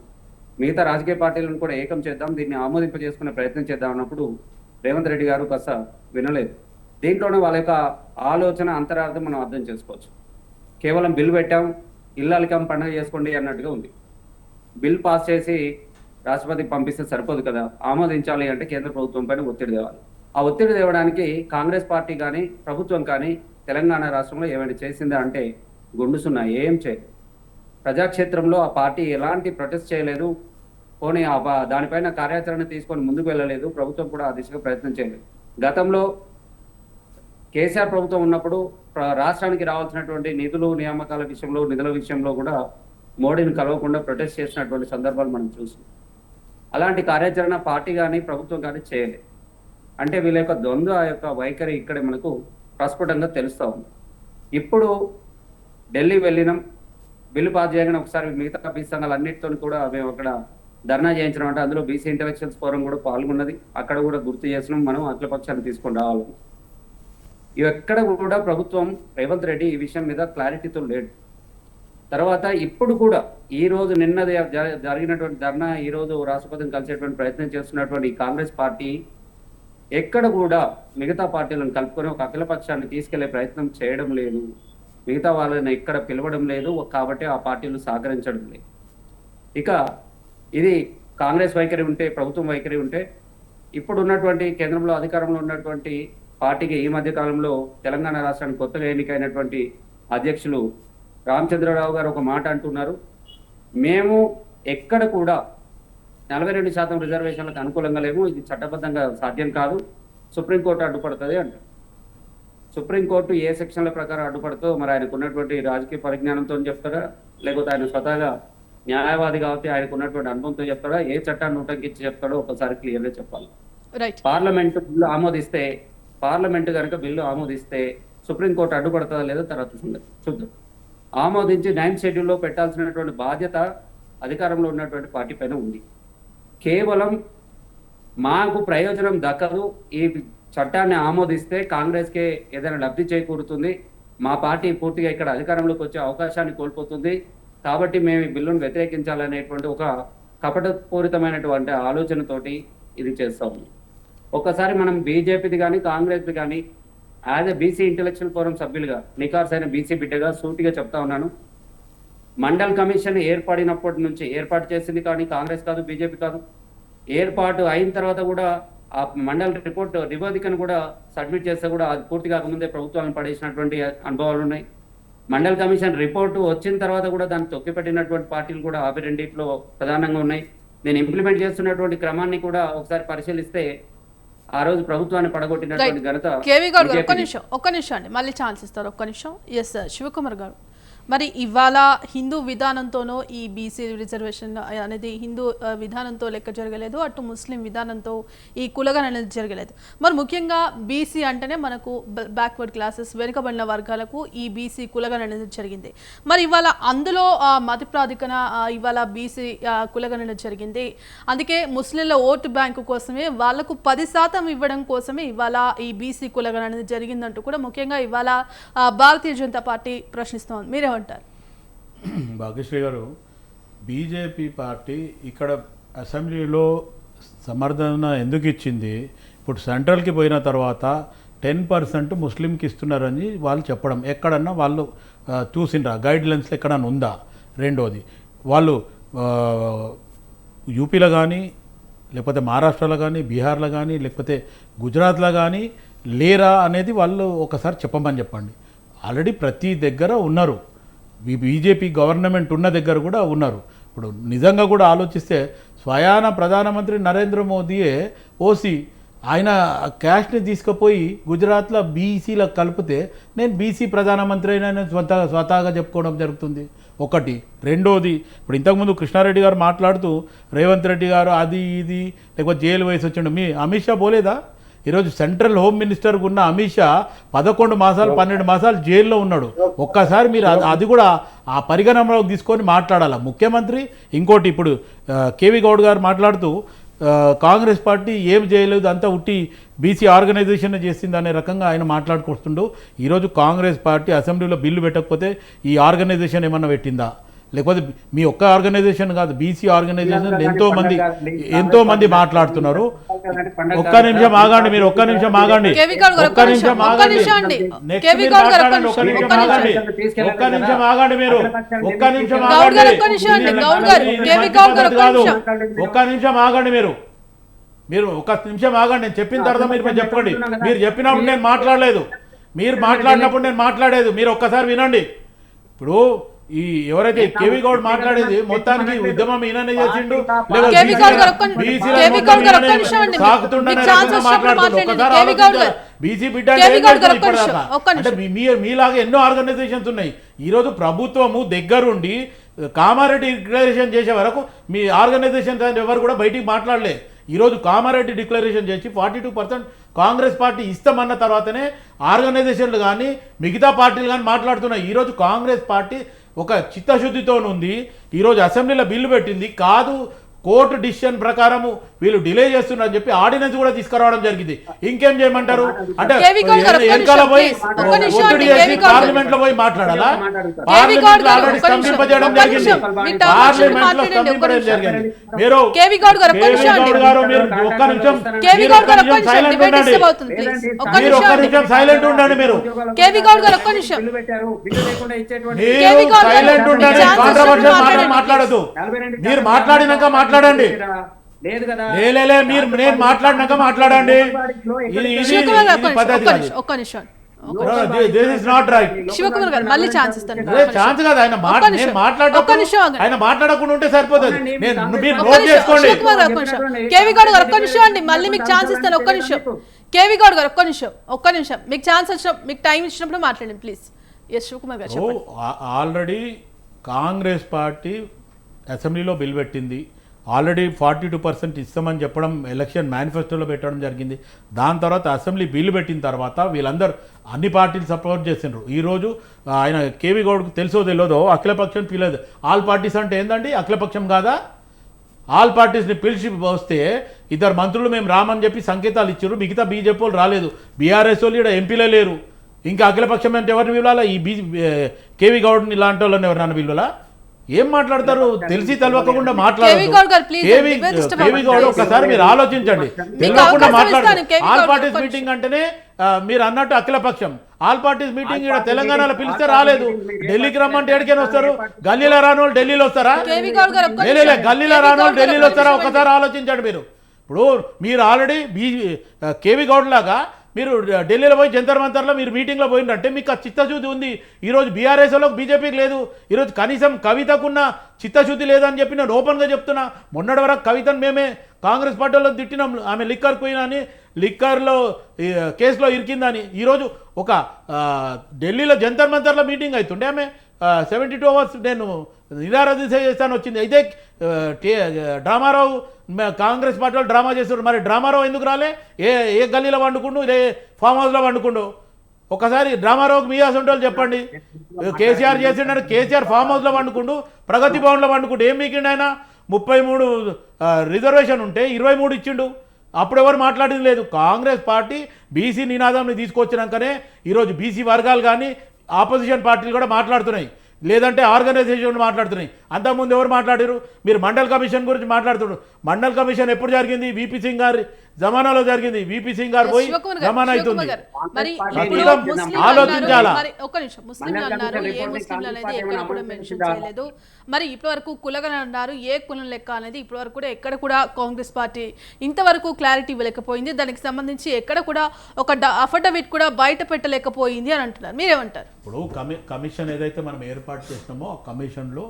మిగతా రాజకీయ పార్టీలను కూడా ఏకం చేద్దాం, దీన్ని ఆమోదింపజేసుకునే ప్రయత్నం చేద్దాం అన్నప్పుడు రేవంత్ రెడ్డి గారు కాస్త వినలేదు. దీంట్లోనే వాళ్ళ యొక్క ఆలోచన అంతరార్థం మనం అర్థం చేసుకోవచ్చు. కేవలం బిల్ పెట్టాం, ఇల్లాలికం పండుగ చేసుకోండి అన్నట్టుగా ఉంది. బిల్ పాస్ చేసి రాష్ట్రపతికి పంపిస్తే సరిపోదు కదా, ఆమోదించాలి అంటే కేంద్ర ప్రభుత్వం పైన ఒత్తిడి తేవాలి. ఆ ఒత్తిడి తేవడానికి కాంగ్రెస్ పార్టీ కానీ ప్రభుత్వం కానీ తెలంగాణ రాష్ట్రంలో ఏమైనా చేసిందా అంటే గుండు సున్నా, ఏం చేయలేదు. ప్రజాక్షేత్రంలో ఆ పార్టీ ఎలాంటి ప్రొటెస్ట్ చేయలేదు, పోనీ దానిపైన కార్యాచరణ తీసుకొని ముందుకు వెళ్ళలేదు. ప్రభుత్వం కూడా ఆ దిశగా ప్రయత్నం చేయలేదు. గతంలో కేసీఆర్ ప్రభుత్వం ఉన్నప్పుడు రాష్ట్రానికి రావాల్సినటువంటి నిధుల విషయంలో కూడా మోడీని కలవకుండా ప్రొటెస్ట్ చేసినటువంటి సందర్భాలు మనం చూసాం. అలాంటి కార్యాచరణ పార్టీ కానీ ప్రభుత్వం కానీ చేయలేదు. అంటే వీళ్ళ యొక్క ద్వంద్వ యొక్క వైఖరి ఇక్కడ మనకు ప్రస్ఫుటంగా తెలుస్తూ ఉంది. ఇప్పుడు ఢిల్లీ వెళ్ళినాం, బిల్లు పాస్ చేయగానే ఒకసారి మిగతా బీసీ సంఘాలన్నిటితో కూడా మేము అక్కడ ధర్నా చేయించడం, అంటే అందులో బీసీ ఇంటలెక్చువల్స్ ఫోరం కూడా పాల్గొన్నది. అక్కడ కూడా గుర్తు చేసినాం మనం అఖిలపక్షాన్ని తీసుకొని రావాలని. ఎక్కడ కూడా ప్రభుత్వం రేవంత్ రెడ్డి ఈ విషయం మీద క్లారిటీతో లేడు. తర్వాత ఇప్పుడు కూడా ఈ రోజు నిన్నది జరిగినటువంటి ధర్నా, ఈ రోజు రాష్ట్రపతిని కలిసేటువంటి ప్రయత్నం చేస్తున్నటువంటి కాంగ్రెస్ పార్టీ ఎక్కడ కూడా మిగతా పార్టీలను కలుపుకొని ఒక అఖిలపక్షాన్ని తీసుకెళ్లే ప్రయత్నం చేయడం లేదు. మిగతా వాళ్ళని ఎక్కడ పిలవడం లేదు, కాబట్టి ఆ పార్టీలు సహకరించడం లేదు. ఇక ఇది కాంగ్రెస్ వైఖరి ఉంటే, ప్రభుత్వం వైఖరి ఉంటే, ఇప్పుడు ఉన్నటువంటి కేంద్రంలో అధికారంలో ఉన్నటువంటి పార్టీకి ఈ మధ్య కాలంలో తెలంగాణ రాష్ట్రానికి కొత్తగా ఎన్నికైనటువంటి అధ్యక్షులు రామచంద్రరావు గారు ఒక మాట అంటున్నారు, మేము ఎక్కడ కూడా 42% రిజర్వేషన్లకు అనుకూలంగా లేము, ఇది చట్టబద్ధంగా సాధ్యం కాదు, సుప్రీంకోర్టు అడ్డుపడుతుంది అంటారు. సుప్రీంకోర్టు ఏ సెక్షన్ల ప్రకారం అడ్డుపడుతో మరి ఆయనకు ఉన్నటువంటి రాజకీయ పరిజ్ఞానంతో చెప్తారా, లేకపోతే ఆయన స్వతహాగా న్యాయవాది కాబట్టి ఆయనకు ఉన్నటువంటి అనుభవంతో చెప్తాడా, ఏ చట్టాన్ని ఉటంకించి చెప్తాడో ఒకసారి క్లియర్గా చెప్పాలి. పార్లమెంటు బిల్లు ఆమోదిస్తే, పార్లమెంటు కనుక బిల్లు ఆమోదిస్తే సుప్రీంకోర్టు అడ్డుపడుతుందా లేదో తర్వాత చూద్దాం. ఆమోదించి 9th షెడ్యూల్లో పెట్టాల్సినటువంటి బాధ్యత అధికారంలో ఉన్నటువంటి పార్టీ పైన ఉంది. కేవలం మాకు ప్రయోజనం దక్కదు, ఈ చట్టాన్ని ఆమోదిస్తే కాంగ్రెస్కే ఏదైనా లబ్ధి చేకూరుతుంది, మా పార్టీ పూర్తిగా ఇక్కడ అధికారంలోకి వచ్చే అవకాశాన్ని కోల్పోతుంది, కాబట్టి మేము ఈ బిల్లును వ్యతిరేకించాలనేటువంటి ఒక కపటపూరితమైనటువంటి ఆలోచనతోటి ఇది చేస్తూ ఉంది. ఒకసారి మనం బీజేపీది కానీ కాంగ్రెస్ది కానీ as a BC intellectual forum సభ్యులుగా, నికార్స్ అయిన బీసీ బిడ్డగా సూటిగా చెప్తా ఉన్నాను, మండల్ కమిషన్ ఏర్పడినప్పటి నుంచి, ఏర్పాటు చేసింది కానీ కాంగ్రెస్ కాదు, బీజేపీ కాదు, ఏర్పాటు అయిన తర్వాత కూడా ఆ మండల్ రిపోర్ట్ నివేదికను కూడా సబ్మిట్ చేస్తే కూడా అది పూర్తి కాకముందే ప్రభుత్వాలను పడేసినటువంటి అనుభవాలు ఉన్నాయి. మండల్ కమిషన్ రిపోర్టు వచ్చిన తర్వాత కూడా దాన్ని తొక్కిపెట్టినటువంటి పార్టీలు కూడా అవి రెండింటిలో ప్రధానంగా ఉన్నాయి. నేను ఇంప్లిమెంట్ చేస్తున్నటువంటి క్రమాన్ని కూడా ఒకసారి పరిశీలిస్తే ఆ రోజు ప్రభుత్వాన్ని పడగొట్టినటువంటి ఘనత. కేవీ గారు ఒక్క నిమిషం అండి, మళ్ళీ ఛాన్స్ ఇస్తారు, ఒక్క నిమిషం. ఎస్ శివకుమార్ గారు, మరి ఇవాళ హిందూ విధానంతోనో ఈ బీసీ రిజర్వేషన్ అనేది హిందూ విధానంతో లెక్క జరగలేదు, అటు ముస్లిం విధానంతో ఈ కులగణన అనేది జరగలేదు. మరి ముఖ్యంగా బీసీ అంటేనే మనకు బ్యాక్వర్డ్ క్లాసెస్, వెనుకబడిన వర్గాలకు ఈ బీసీ కులగణన అనేది జరిగింది. మరి ఇవాళ అందులో మత ప్రాతిపదికన ఇవాళ బీసీ కులగణన జరిగింది. అందుకే ముస్లింల ఓటు బ్యాంకు కోసమే, వాళ్లకు 10% ఇవ్వడం కోసమే ఇవాళ ఈ బీసీ కులగణన అనేది జరిగిందంటూ కూడా ముఖ్యంగా ఇవాళ భారతీయ జనతా పార్టీ ప్రశ్నిస్తోంది. మీరే అంటారు? భాగ్యశ్రీ గారు, బీజేపీ పార్టీ ఇక్కడ అసెంబ్లీలో సమర్థన ఎందుకు ఇచ్చింది, ఇప్పుడు సెంట్రల్కి పోయిన తర్వాత 10% ముస్లింకి ఇస్తున్నారని వాళ్ళు చెప్పడం ఎక్కడన్నా వాళ్ళు చూసిండ్రా, గైడ్లైన్స్లో ఎక్కడన్నా ఉందా? రెండోది, వాళ్ళు యూపీలో కానీ లేకపోతే మహారాష్ట్రలో కానీ బీహార్లో కానీ లేకపోతే గుజరాత్లో కానీ లేరా అనేది వాళ్ళు ఒకసారి చెప్పమని చెప్పండి. ఆల్రెడీ ప్రతి దగ్గర ఉన్నారు, బీజేపీ గవర్నమెంట్ ఉన్న దగ్గర కూడా ఉన్నారు. ఇప్పుడు నిజంగా కూడా ఆలోచిస్తే స్వయాన ప్రధానమంత్రి నరేంద్ర మోదీయే ఓసీ, ఆయన క్యాష్ని తీసుకుపోయి గుజరాత్లో బీసీలకు కలిపితే నేను బీసీ ప్రధానమంత్రి అయినా స్వతహాగా చెప్పుకోవడం జరుగుతుంది. ఒకటి. రెండోది, ఇప్పుడు ఇంతకుముందు కృష్ణారెడ్డి గారు మాట్లాడుతూ రేవంత్ రెడ్డి గారు అది ఇది లేకపోతే జైలు వయసు వచ్చిండు, మీ అమిత్ షా పోలేదా? ఈరోజు సెంట్రల్ హోమ్ మినిస్టర్గా ఉన్న అమిత్ షా 11 మాసాలు 12 మాసాలు జైల్లో ఉన్నాడు. ఒక్కసారి మీరు అది కూడా ఆ పరిగణనలోకి తీసుకొని మాట్లాడాలి ముఖ్యమంత్రి. ఇంకోటి, ఇప్పుడు కేవీ గౌడ్ గారు మాట్లాడుతూ కాంగ్రెస్ పార్టీ ఏం చేయలేదు, అంతా ఉట్టి బీసీ ఆర్గనైజేషన్ చేసింది అనే రకంగా ఆయన మాట్లాడుకొస్తుండు. ఈరోజు కాంగ్రెస్ పార్టీ అసెంబ్లీలో బిల్లు పెట్టకపోతే ఈ ఆర్గనైజేషన్ ఏమన్నా పెట్టిందా? లేకపోతే మీ ఒక్క ఆర్గనైజేషన్ కాదు, బీసీ ఆర్గనైజేషన్ ఎంతో మంది మాట్లాడుతున్నారు. ఒక్క నిమిషం ఆగండి, మీరు ఒక్క నిమిషం ఆగండి, ఒక్క నిమిషం ఆగండి, నెక్స్ట్ మీరు మాట్లాడండి. ఒక్క నిమిషం ఆగండి, ఒక్క నిమిషం ఆగండి, మీరు ఒక్క నిమిషం ఆగండి, కాదు ఒక్క నిమిషం ఆగండి, మీరు ఒక్క నిమిషం ఆగండి. నేను చెప్పిన తర్వాత మీరు చెప్పండి. మీరు చెప్పినప్పుడు నేను మాట్లాడలేదు, మీరు మాట్లాడినప్పుడు నేను మాట్లాడలేదు, మీరు ఒక్కసారి వినండి. ఇప్పుడు ఈ ఎవరైతే కేవీ గౌడ్ మాట్లాడేది మొత్తానికి ఉద్యమం ఈయననే చేసిండు కేవీ గౌడ్ గారు ఒక్క నిమిషం అండి. మీకు ఛాన్స్ వచ్చినప్పుడు మాట్లాడండి. కేవీ గౌడ్ గారు. బీసీ బిడ్డ కేవీ గౌడ్ గారు ఒక్క నిమిషం, ఒక్క అంటే మీలాగా ఎన్నో ఆర్గనైజేషన్స్ ఉన్నాయి. ఈ రోజు ప్రభుత్వము దగ్గరుండి కామారెడ్డి డిక్లరేషన్ చేసే వరకు మీ ఆర్గనైజేషన్ ఎవరు కూడా బయటికి మాట్లాడలే. ఈరోజు కామారెడ్డి డిక్లరేషన్ చేసి 42% కాంగ్రెస్ పార్టీ ఇస్తామన్న తర్వాతనే ఆర్గనైజేషన్లు కానీ మిగతా పార్టీలు కానీ మాట్లాడుతున్నాయి. ఈరోజు కాంగ్రెస్ పార్టీ ఒక చిత్తశుద్ధితో ఉంది. ఈరోజు అసెంబ్లీలో బిల్లు పెట్టింది కాదు, కోర్టు డిసిషన్ ప్రకారము వీళ్ళు డిలే చేస్తున్నారని చెప్పి ఆర్డినెన్స్ కూడా తీసుకురావడం జరిగింది. ఇంకేం చేయమంటారు? అంటే వెనకాల పోయి ఒత్తిడి చేసి పార్లమెంట్ లో పోయి మాట్లాడాలా? పార్లమెంట్ లో ఆల్రెడీ స్తంభింపజేయడం జరిగింది. పార్లమెంట్ లో స్తంభింపడం జరిగింది. మీరు కేవీ గౌడ్ గారు మీరు ఒక్క నిమిషం సైలెంట్ ఉండండి. మీరు ఒక్క నిమిషం సైలెంట్ ఉండండి. మీరు కేవీ గౌడ్ గారు ఒక్క నిమిషం సైలెంట్ ఉండండి. కాంట్రవర్షియల్ మాటలు మాట్లాడదు. మీరు మాట్లాడినాక మాట్లాడండి. లేదు కదా, మీరు నేను మాట్లాడినాక మాట్లాడండి. ఒక్క నిమిషం this is not right. Shivakumar గారు మళ్ళీ ఛాన్స్ ఇస్తాను. ఛాన్స్ కాదు, ఆయన ఆయన మాట్లాడకుండా ఉంటే సరిపోతుంది. మీరు నోట్ చేసుకోండి. కేవీ గౌడ్ గారు ఒక్క నిమిషం అండి, మళ్ళీ మీకు ఛాన్స్ ఇస్తాను. ఒక్క నిమిషం కేవీ గౌడ్ గారు ఒక్క నిమిషం మీకు ఛాన్స్ వచ్చినప్పుడు, మీకు టైం ఇచ్చినప్పుడు మాట్లాడండి ప్లీజ్. ఎస్ శివకుమార్ గారు. ఆల్రెడీ కాంగ్రెస్ పార్టీ అసెంబ్లీలో బిల్ పెట్టింది. ఆల్రెడీ 42% ఇస్తామని చెప్పడం ఎలక్షన్ మేనిఫెస్టోలో పెట్టడం జరిగింది. దాని తర్వాత అసెంబ్లీ బిల్లు పెట్టిన తర్వాత వీళ్ళందరూ అన్ని పార్టీలు సపోర్ట్ చేసిండ్రు. ఈరోజు ఆయన కేవీ గౌడ్కు తెలుసో తెలియదో అఖిలపక్షం పిలదు. ఆల్ పార్టీస్ అంటే ఏంటండి? అఖిలపక్షం కాదా? ఆల్ పార్టీస్ని పిలిచి వస్తే ఇద్దరు మంత్రులు మేము రామని చెప్పి సంకేతాలు ఇచ్చారు. మిగతా బీజేపీ వాళ్ళు రాలేదు. బీఆర్ఎస్ వాళ్ళు ఇక్కడ ఎంపీలే లేరు. ఇంకా అఖిలపక్షం అంటే ఎవరిని పిలవాలా? ఈ కేవీ గౌడ్ని ఇలాంటి వాళ్ళని ఎవరన్నా పిలవాలా? ఏం మాట్లాడతారు? తెలిసి తెలవకుండా మాట్లాడారు. కేవీ గౌడ్ ఒకసారి మీరు ఆలోచించండి. తెలియకుండా మాట్లాడారు. ఆల్ పార్టీస్ మీటింగ్ అంటేనే మీరు అన్నట్టు అఖిలపక్షం. ఆల్ పార్టీస్ మీటింగ్ ఇక్కడ తెలంగాణలో పిలిస్తే రాలేదు. ఢిల్లీకి రమ్మంటే ఎక్కడికైనా వస్తారు? గల్లీలో రాని వాళ్ళు ఢిల్లీలో వస్తారా? గల్లీలో రాని వాళ్ళు ఢిల్లీలో వస్తారా? ఒకసారి ఆలోచించండి. ఇప్పుడు మీరు ఆల్రెడీ కేవీ గౌడ్ లాగా మీరు ఢిల్లీలో పోయి జంతర్ మంతర్లో మీరు మీటింగ్లో పోయిందంటే మీకు ఆ చిత్తశుద్ధి ఉంది. ఈరోజు బీఆర్ఎస్లో బీజేపీకి లేదు. ఈరోజు కనీసం కవితకున్న చిత్తశుద్ధి లేదని చెప్పి నేను ఓపెన్గా చెప్తున్నా. మొన్నటి వరకు కవితను మేమే కాంగ్రెస్ పార్టీలో తిట్టినాం. ఆమె లిక్కర్ క్వీన్ అని, లిక్కర్లో కేసులో ఇరికిందని. ఈరోజు ఒక ఢిల్లీలో జంతర్ మంతర్లో మీటింగ్ అవుతుండే ఆమె 72 hours నేను నిరారదీశ చేస్తాను వచ్చింది. అయితే డ్రామారావు కాంగ్రెస్ పార్టీ వాళ్ళు డ్రామా చేస్తారు. మరి డ్రామారావు ఎందుకు రాలే? ఏ గల్లీలో వండుకుండు, ఏ ఫామ్ హౌస్లో వండుకుండు? ఒకసారి డ్రామారావుకి మీ అసంటోళ్ళు చెప్పండి. కేసీఆర్ చేసిండు, కేసీఆర్ ఫామ్ హౌస్లో వండుకుండు, ప్రగతి భవన్లో వండుకుండు. ఏం మీకిండు ఆయన? 33 రిజర్వేషన్ ఉంటే 23 ఇచ్చిండు. అప్పుడు ఎవరు మాట్లాడింది లేదు. కాంగ్రెస్ పార్టీ బీసీ నినాదంని తీసుకొచ్చినాకనే ఈరోజు బీసీ వర్గాలు కానీ ఆపోజిషన్ పార్టీలు కూడా మాట్లాడుతున్నాయి. లేదంటే ఆర్గనైజేషన్ మాట్లాడుతున్నాయి. అంతకుముందు ఎవరు మాట్లాడారు? మీరు మండల్ కమిషన్ గురించి మాట్లాడుతున్నారు. మండల్ కమిషన్ ఎప్పుడు జరిగింది? వీపీ సింగ్ గారి జమానాలో జరిగింది. వీపీ సింగ్ గారు పోయి జమానా అవుతుంది. ఆలోచించాలా? మరి ఇప్పటి వరకు కులగని అన్నారు. ఏ కులం లెక్క అనేది ఇప్పటి వరకు కూడా ఎక్కడ కూడా కాంగ్రెస్ పార్టీ ఇంతవరకు క్లారిటీ ఇవ్వలేకపోయింది. దానికి సంబంధించి ఎక్కడ కూడా ఒక అఫిడవిట్ కూడా బయట పెట్టలేకపోయింది అని అంటున్నారు. మీరేమంటారు? ఇప్పుడు కమిషన్ ఏదైతే మనం ఏర్పాటు చేసినామో ఆ కమిషన్లో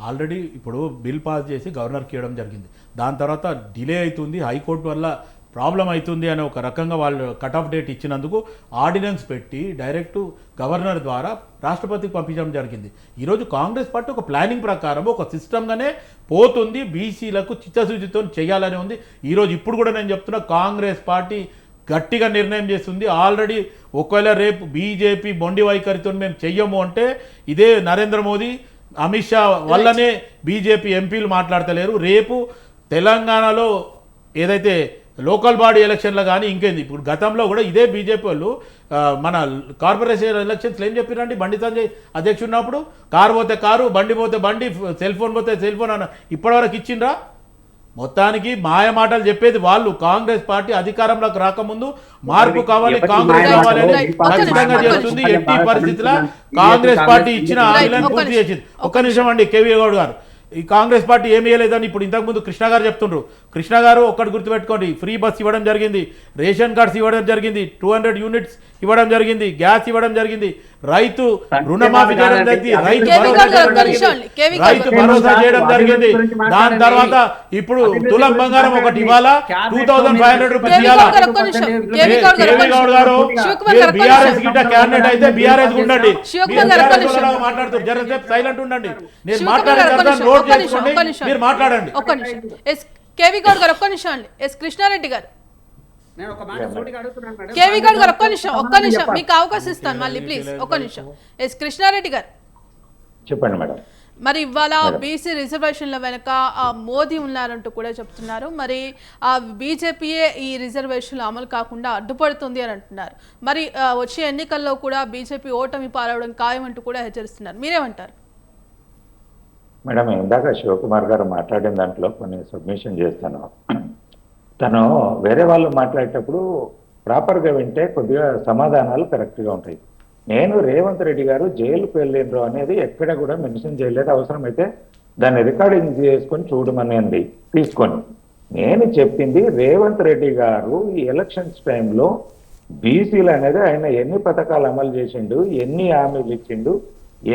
ఆల్రెడీ ఇప్పుడు బిల్ పాస్ చేసి గవర్నర్కి ఇవ్వడం జరిగింది. దాని తర్వాత డిలే అవుతుంది, హైకోర్టు వల్ల ప్రాబ్లం అవుతుంది అనే ఒక రకంగా వాళ్ళు కట్ ఆఫ్ డేట్ ఇచ్చినందుకు ఆర్డినెన్స్ పెట్టి డైరెక్ట్ గవర్నర్ ద్వారా రాష్ట్రపతికి పంపించడం జరిగింది. ఈరోజు కాంగ్రెస్ పార్టీ ఒక ప్లానింగ్ ప్రకారం ఒక సిస్టమ్గానే పోతుంది. బీసీలకు చిత్తశుద్ధితో చేయాలని ఉంది. ఈరోజు ఇప్పుడు కూడా నేను చెప్తున్నా, కాంగ్రెస్ పార్టీ గట్టిగా నిర్ణయం చేస్తుంది. ఆల్రెడీ ఒకవేళ రేపు బీజేపీ మొండి వైఖరితో మేము చెయ్యము అంటే ఇదే నరేంద్ర మోదీ అమిత్ షా వల్లనే బీజేపీ ఎంపీలు మాట్లాడతలేరు. రేపు తెలంగాణలో ఏదైతే లోకల్ బాడీ ఎలక్షన్లో కానీ ఇంకేంది, ఇప్పుడు గతంలో కూడా ఇదే బీజేపీ వాళ్ళు మన కార్పొరేషన్ ఎలక్షన్స్లో ఏం చెప్పిరండి? బండి సంజయ్ అధ్యక్షుడు ఉన్నప్పుడు కారు పోతే కారు, బండి పోతే బండి, సెల్ ఫోన్ పోతే సెల్ ఫోన్ అన్న ఇప్పటివరకు ఇచ్చిండ్రా? మొత్తానికి మాయ మాటలు చెప్పేది వాళ్ళు. కాంగ్రెస్ పార్టీ అధికారంలోకి రాకముందు మార్పు కావాలి, కాంగ్రెస్ కావాలని ఖచ్చితంగా చేస్తుంది. ఎట్టి పరిస్థితుల్లో కాంగ్రెస్ పార్టీ ఇచ్చిన హామీలను పూర్తి చేసింది. ఒక్క నిమిషం అండి, కేవీ గౌడ్ గారు, ఈ కాంగ్రెస్ పార్టీ ఏమీ చేయలేదని ఇప్పుడు ఇంతకుముందు కృష్ణ గారు చెప్తుండ్రు. కృష్ణ గారు ఒక్కటి గుర్తుపెట్టుకోండి, ఫ్రీ బస్ ఇవ్వడం జరిగింది, రేషన్ కార్డ్స్ ఇవ్వడం జరిగింది, 200 యూనిట్స్ ఇవ్వడం జరిగింది, గ్యాస్ ఇవ్వడం జరిగింది, రైతు రుణమాఫీ చేయడం జరిగింది, రైతు భరోసా చేయడం జరిగింది. దాని తర్వాత ఇప్పుడు తులం బంగారం ఒకటి ఇవ్వాలా, 2500 రూపీస్ ఇవ్వాలా. కేవీ గౌడ్ గారు బీఆర్ఎస్ గిట్ట క్యాండిడేట్ అయితే బీఆర్ఎస్ ఉండండి, మాట్లాడుతూ జరసేపు సైలెంట్ ఉండండి. నేను మాట్లాడే నోట్ చేసుకోండి, మీరు మాట్లాడండి. కేవీ గౌడ్ గారు ఒక్క నిమిషం అండి. కృష్ణారెడ్డి గారు, నేను ఒక మాట సూటిగా అడుగుతున్నాను మేడం. కేవీ గౌడ్ గారు ఒక్క నిమిషం మీకు అవకాశం ఇస్తాను మళ్ళీ, ప్లీజ్ ఒక్క నిమిషం. కృష్ణారెడ్డి గారు చెప్పండి మేడం. మరి ఇవాళ బీసీ రిజర్వేషన్ల వెనక మోదీ ఉన్నారంటూ కూడా చెప్తున్నారు. మరి ఆ బీజేపీయే ఈ రిజర్వేషన్లు అమలు కాకుండా అడ్డుపడుతుంది అని అంటున్నారు. మరి వచ్చే ఎన్నికల్లో కూడా బీజేపీ ఓటమి పాలవడం ఖాయమంటూ కూడా హెచ్చరిస్తున్నారు. మీరేమంటారు? మేడం, ఇందాక శివకుమార్ గారు మాట్లాడిన దాంట్లో కొన్ని సబ్మిషన్ చేస్తాను. తను వేరే వాళ్ళు మాట్లాడేటప్పుడు ప్రాపర్గా వింటే కొద్దిగా సమాధానాలు కరెక్ట్గా ఉంటాయి. నేను రేవంత్ రెడ్డి గారు జైలుకు వెళ్ళిండ్రు అనేది ఎక్కడ కూడా మెన్షన్ చేయలేదు. అవసరమైతే దాన్ని రికార్డింగ్ చేసుకొని చూడమనేది తీసుకొని. నేను చెప్పింది రేవంత్ రెడ్డి గారు ఈ ఎలక్షన్స్ టైంలో బీసీలు అనేది ఆయన ఎన్ని పథకాలు అమలు చేసిండు, ఎన్ని హామీలు ఇచ్చిండు,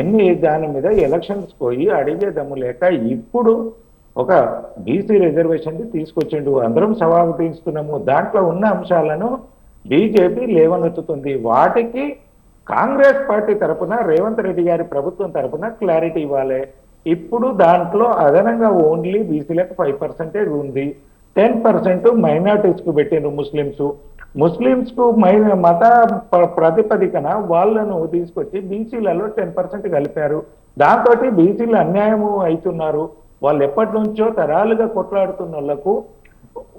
ఎన్ని దాని మీద ఎలక్షన్స్ పోయి అడిగే దమ్ము లేక ఇప్పుడు ఒక బీసీ రిజర్వేషన్ తీసుకొచ్చిండు. అందరం సవాలు దాంట్లో ఉన్న అంశాలను బీజేపీ లేవనెత్తుతుంది. వాటికి కాంగ్రెస్ పార్టీ తరఫున రేవంత్ రెడ్డి గారి ప్రభుత్వం తరఫున క్లారిటీ ఇవ్వాలి. ఇప్పుడు దాంట్లో అదనంగా ఓన్లీ బీసీలకు 5% ఉంది, 10% మైనార్టీస్కు పెట్టిండ్రు. ముస్లిమ్స్కు మత ప్రాతిపదికన వాళ్ళను తీసుకొచ్చి బీసీలలో 10% కలిపారు. దాంతో బీసీలు అన్యాయం అవుతున్నారు. వాళ్ళు ఎప్పటి నుంచో తరాలుగా కొట్లాడుతున్న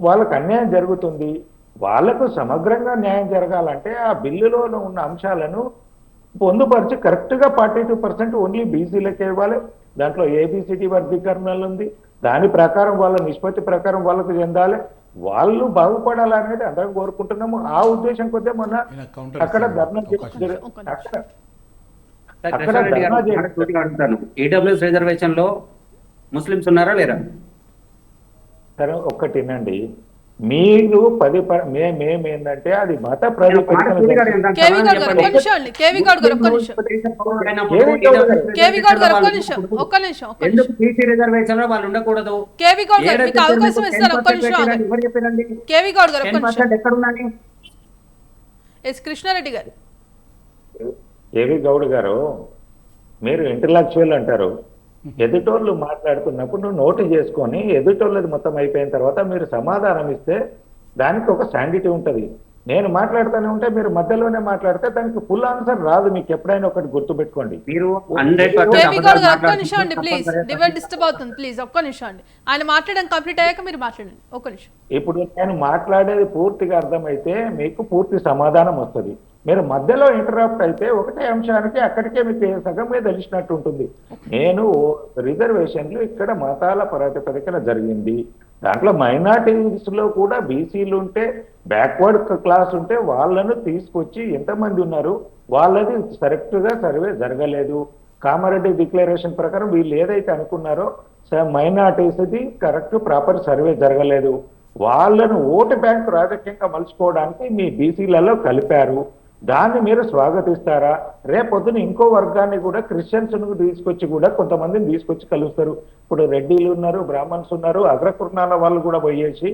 వాళ్ళకు అన్యాయం జరుగుతుంది. వాళ్లకు సమగ్రంగా న్యాయం జరగాలంటే ఆ బిల్లులో ఉన్న అంశాలను పొందుపరిచి కరెక్ట్గా 42% ఓన్లీ బీసీలకే ఇవ్వాలి. దాంట్లో ఏబిసిడి వర్గీకరణలు ఉంది. దాని ప్రకారం వాళ్ళ నిష్పత్తి ప్రకారం వాళ్ళకు చెందాలి. వాళ్ళు బాగుపడాలనేది అందరం కోరుకుంటున్నాము. ఆ ఉద్దేశం కొద్దిగా మొన్న అక్కడ ధర్నా ఈడబ్ల్యూఎస్ రిజర్వేషన్ లో ముస్లిమ్స్ ఉన్నారా లేరా? సరే ఒక్కటినండి, మీరు మేమేందంటే అది మత ప్రాతిపదికన వాళ్ళు ఉండకూడదు. కృష్ణారెడ్డి గారు, కేవీ గౌడ్ గారు, మీరు ఇంటలెక్చువల్ అంటారు. ఎదుటోళ్ళు మాట్లాడుతున్నప్పుడు నువ్వు నోటు చేసుకొని ఎదుటోళ్ళది మొత్తం అయిపోయిన తర్వాత మీరు సమాధానం ఇస్తే దానికి ఒక శాండిటీ ఉంటుంది. నేను మాట్లాడుతూనే ఉంటే మీరు మధ్యలోనే మాట్లాడితే దానికి ఫుల్ ఆన్సర్ రాదు. మీకు ఎప్పుడైనా ఒకటి గుర్తుపెట్టుకోండి. మీరు ఆయన మాట్లాడడం కంప్లీట్ అయ్యాక మీరు మాట్లాడండి. ఒక్క నిమిషం. ఇప్పుడు నేను మాట్లాడేది పూర్తిగా అర్థమైతే మీకు పూర్తి సమాధానం వస్తుంది. మీరు మధ్యలో ఇంటరప్ట్ అయితే ఒకటే అంశానికి అక్కడికే మీకు సగం మీద తెలిసినట్టు ఉంటుంది. నేను రిజర్వేషన్లు ఇక్కడ మతాల ప్రాతిపదికన జరిగింది. దాంట్లో మైనార్టీస్లో కూడా బీసీలు ఉంటే, బ్యాక్వర్డ్ క్లాస్ ఉంటే వాళ్ళను తీసుకొచ్చి ఎంతమంది ఉన్నారు వాళ్ళది కరెక్ట్గా సర్వే జరగలేదు. కామారెడ్డి డిక్లరేషన్ ప్రకారం వీళ్ళు ఏదైతే అనుకున్నారో మైనార్టీస్ది కరెక్ట్ ప్రాపర్ సర్వే జరగలేదు. వాళ్ళను ఓటు బ్యాంక్ రాజకీయంగా మలుచుకోవడానికి మీ బీసీలలో కలిపారు. దాన్ని మీరు స్వాగతిస్తారా? రేపొద్దున ఇంకో వర్గాన్ని కూడా క్రిస్టియన్స్ను తీసుకొచ్చి కూడా కొంతమందిని తీసుకొచ్చి కలుస్తారు. ఇప్పుడు రెడ్డిలు ఉన్నారు, బ్రాహ్మణ్స్ ఉన్నారు, అగ్రకుర్ణాల వాళ్ళు కూడా పోయేసి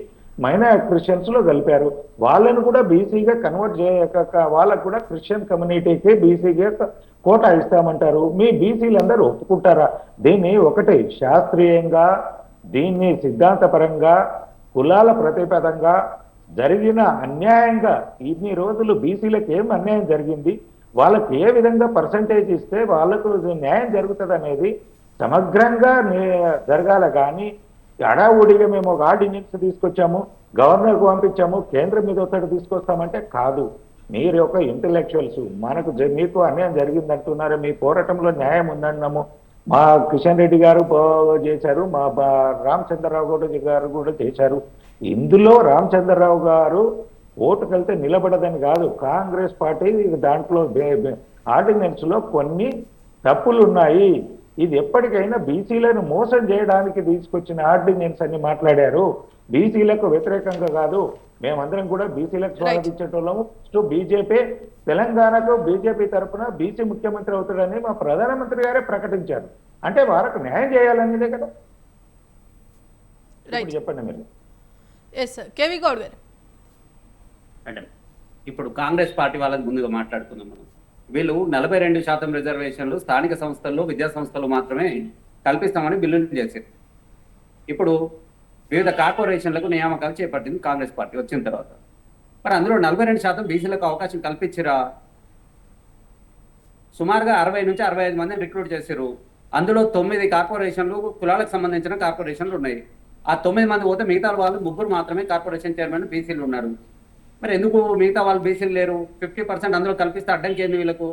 క్రిస్టియన్స్లో కలిపారు. వాళ్ళను కూడా బీసీగా కన్వర్ట్ చేయక వాళ్ళకు కూడా క్రిస్టియన్ కమ్యూనిటీకి బీసీగా కోటా ఇస్తామంటారు. మీ బీసీలందరూ ఒప్పుకుంటారా? దీన్ని ఒకటి శాస్త్రీయంగా, దీన్ని సిద్ధాంతపరంగా, కులాల ప్రతిపదంగా జరిగిన అన్యాయంగా ఇన్ని రోజులు బీసీలకు ఏం అన్యాయం జరిగింది, వాళ్ళకి ఏ విధంగా పర్సంటేజ్ ఇస్తే వాళ్ళకు న్యాయం జరుగుతుంది అనేది సమగ్రంగా జరగాల. కానీ అడావుడిగా మేము ఒక ఆర్డినెన్స్ తీసుకొచ్చాము, గవర్నర్కు పంపించాము, కేంద్రం మీద ఒకటి తీసుకొస్తామంటే కాదు. మీరు ఒక ఇంటలెక్చువల్స్ మీకు అన్యాయం జరిగిందంటున్నారు, మీ పోరాటంలో న్యాయం ఉందన్నాము. మా కిషన్ రెడ్డి గారు చేశారు, మా రామచంద్రరావు గారు కూడా చేశారు. ఇందులో రామచంద్రరావు గారు ఓటుకెళ్తే నిలబడదని కాదు, కాంగ్రెస్ పార్టీ దాంట్లో ఆర్డినెన్స్ లో కొన్ని తప్పులు ఉన్నాయి. ఇది ఎప్పటికైనా బీసీలను మోసం చేయడానికి తీసుకొచ్చిన ఆర్డినెన్స్ అని మాట్లాడారు. బీసీలకు వ్యతిరేకంగా కాదు, మేమందరం కూడా బీసీలకు స్వాగతించేటోళ్ళము. బీజేపీ తెలంగాణకు బీజేపీ తరఫున బీసీ ముఖ్యమంత్రి అవుతాడని మా ప్రధానమంత్రి గారే ప్రకటించారు. అంటే వారికి న్యాయం చేయాలనేదే కదా. ఇప్పుడు చెప్పండి మీరు. ఎస్ సార్, కేవీ గౌడ్ గారు. అంటే ఇప్పుడు కాంగ్రెస్ పార్టీ వాళ్ళకి ముందుగా మాట్లాడుకుందాం మనం. వీళ్ళు 42% రిజర్వేషన్లు స్థానిక సంస్థల్లో, విద్యా సంస్థలు మాత్రమే కల్పిస్తామని బిల్లులు చేశారు. ఇప్పుడు వివిధ కార్పొరేషన్లకు నియామకాలు చేపట్టింది కాంగ్రెస్ పార్టీ వచ్చిన తర్వాత. మరి అందులో 42% బీసీలకు అవకాశం కల్పించిరా? సుమారుగా 60 నుంచి 65 మందిని రిక్రూట్ చేశారు. అందులో 9 కార్పొరేషన్లు, కులాలకు సంబంధించిన కార్పొరేషన్లు ఉన్నాయి. ఆ 9 మంది పోతే మిగతా వాళ్ళు 3 మాత్రమే కార్పొరేషన్ చైర్మన్ బీసీలు ఉన్నారు. మరి ఎందుకు మిగతా వాళ్ళు బీసీలు లేరు? 50% అందులో కల్పిస్తే అడ్డంకి ఏంది వీళ్ళకు?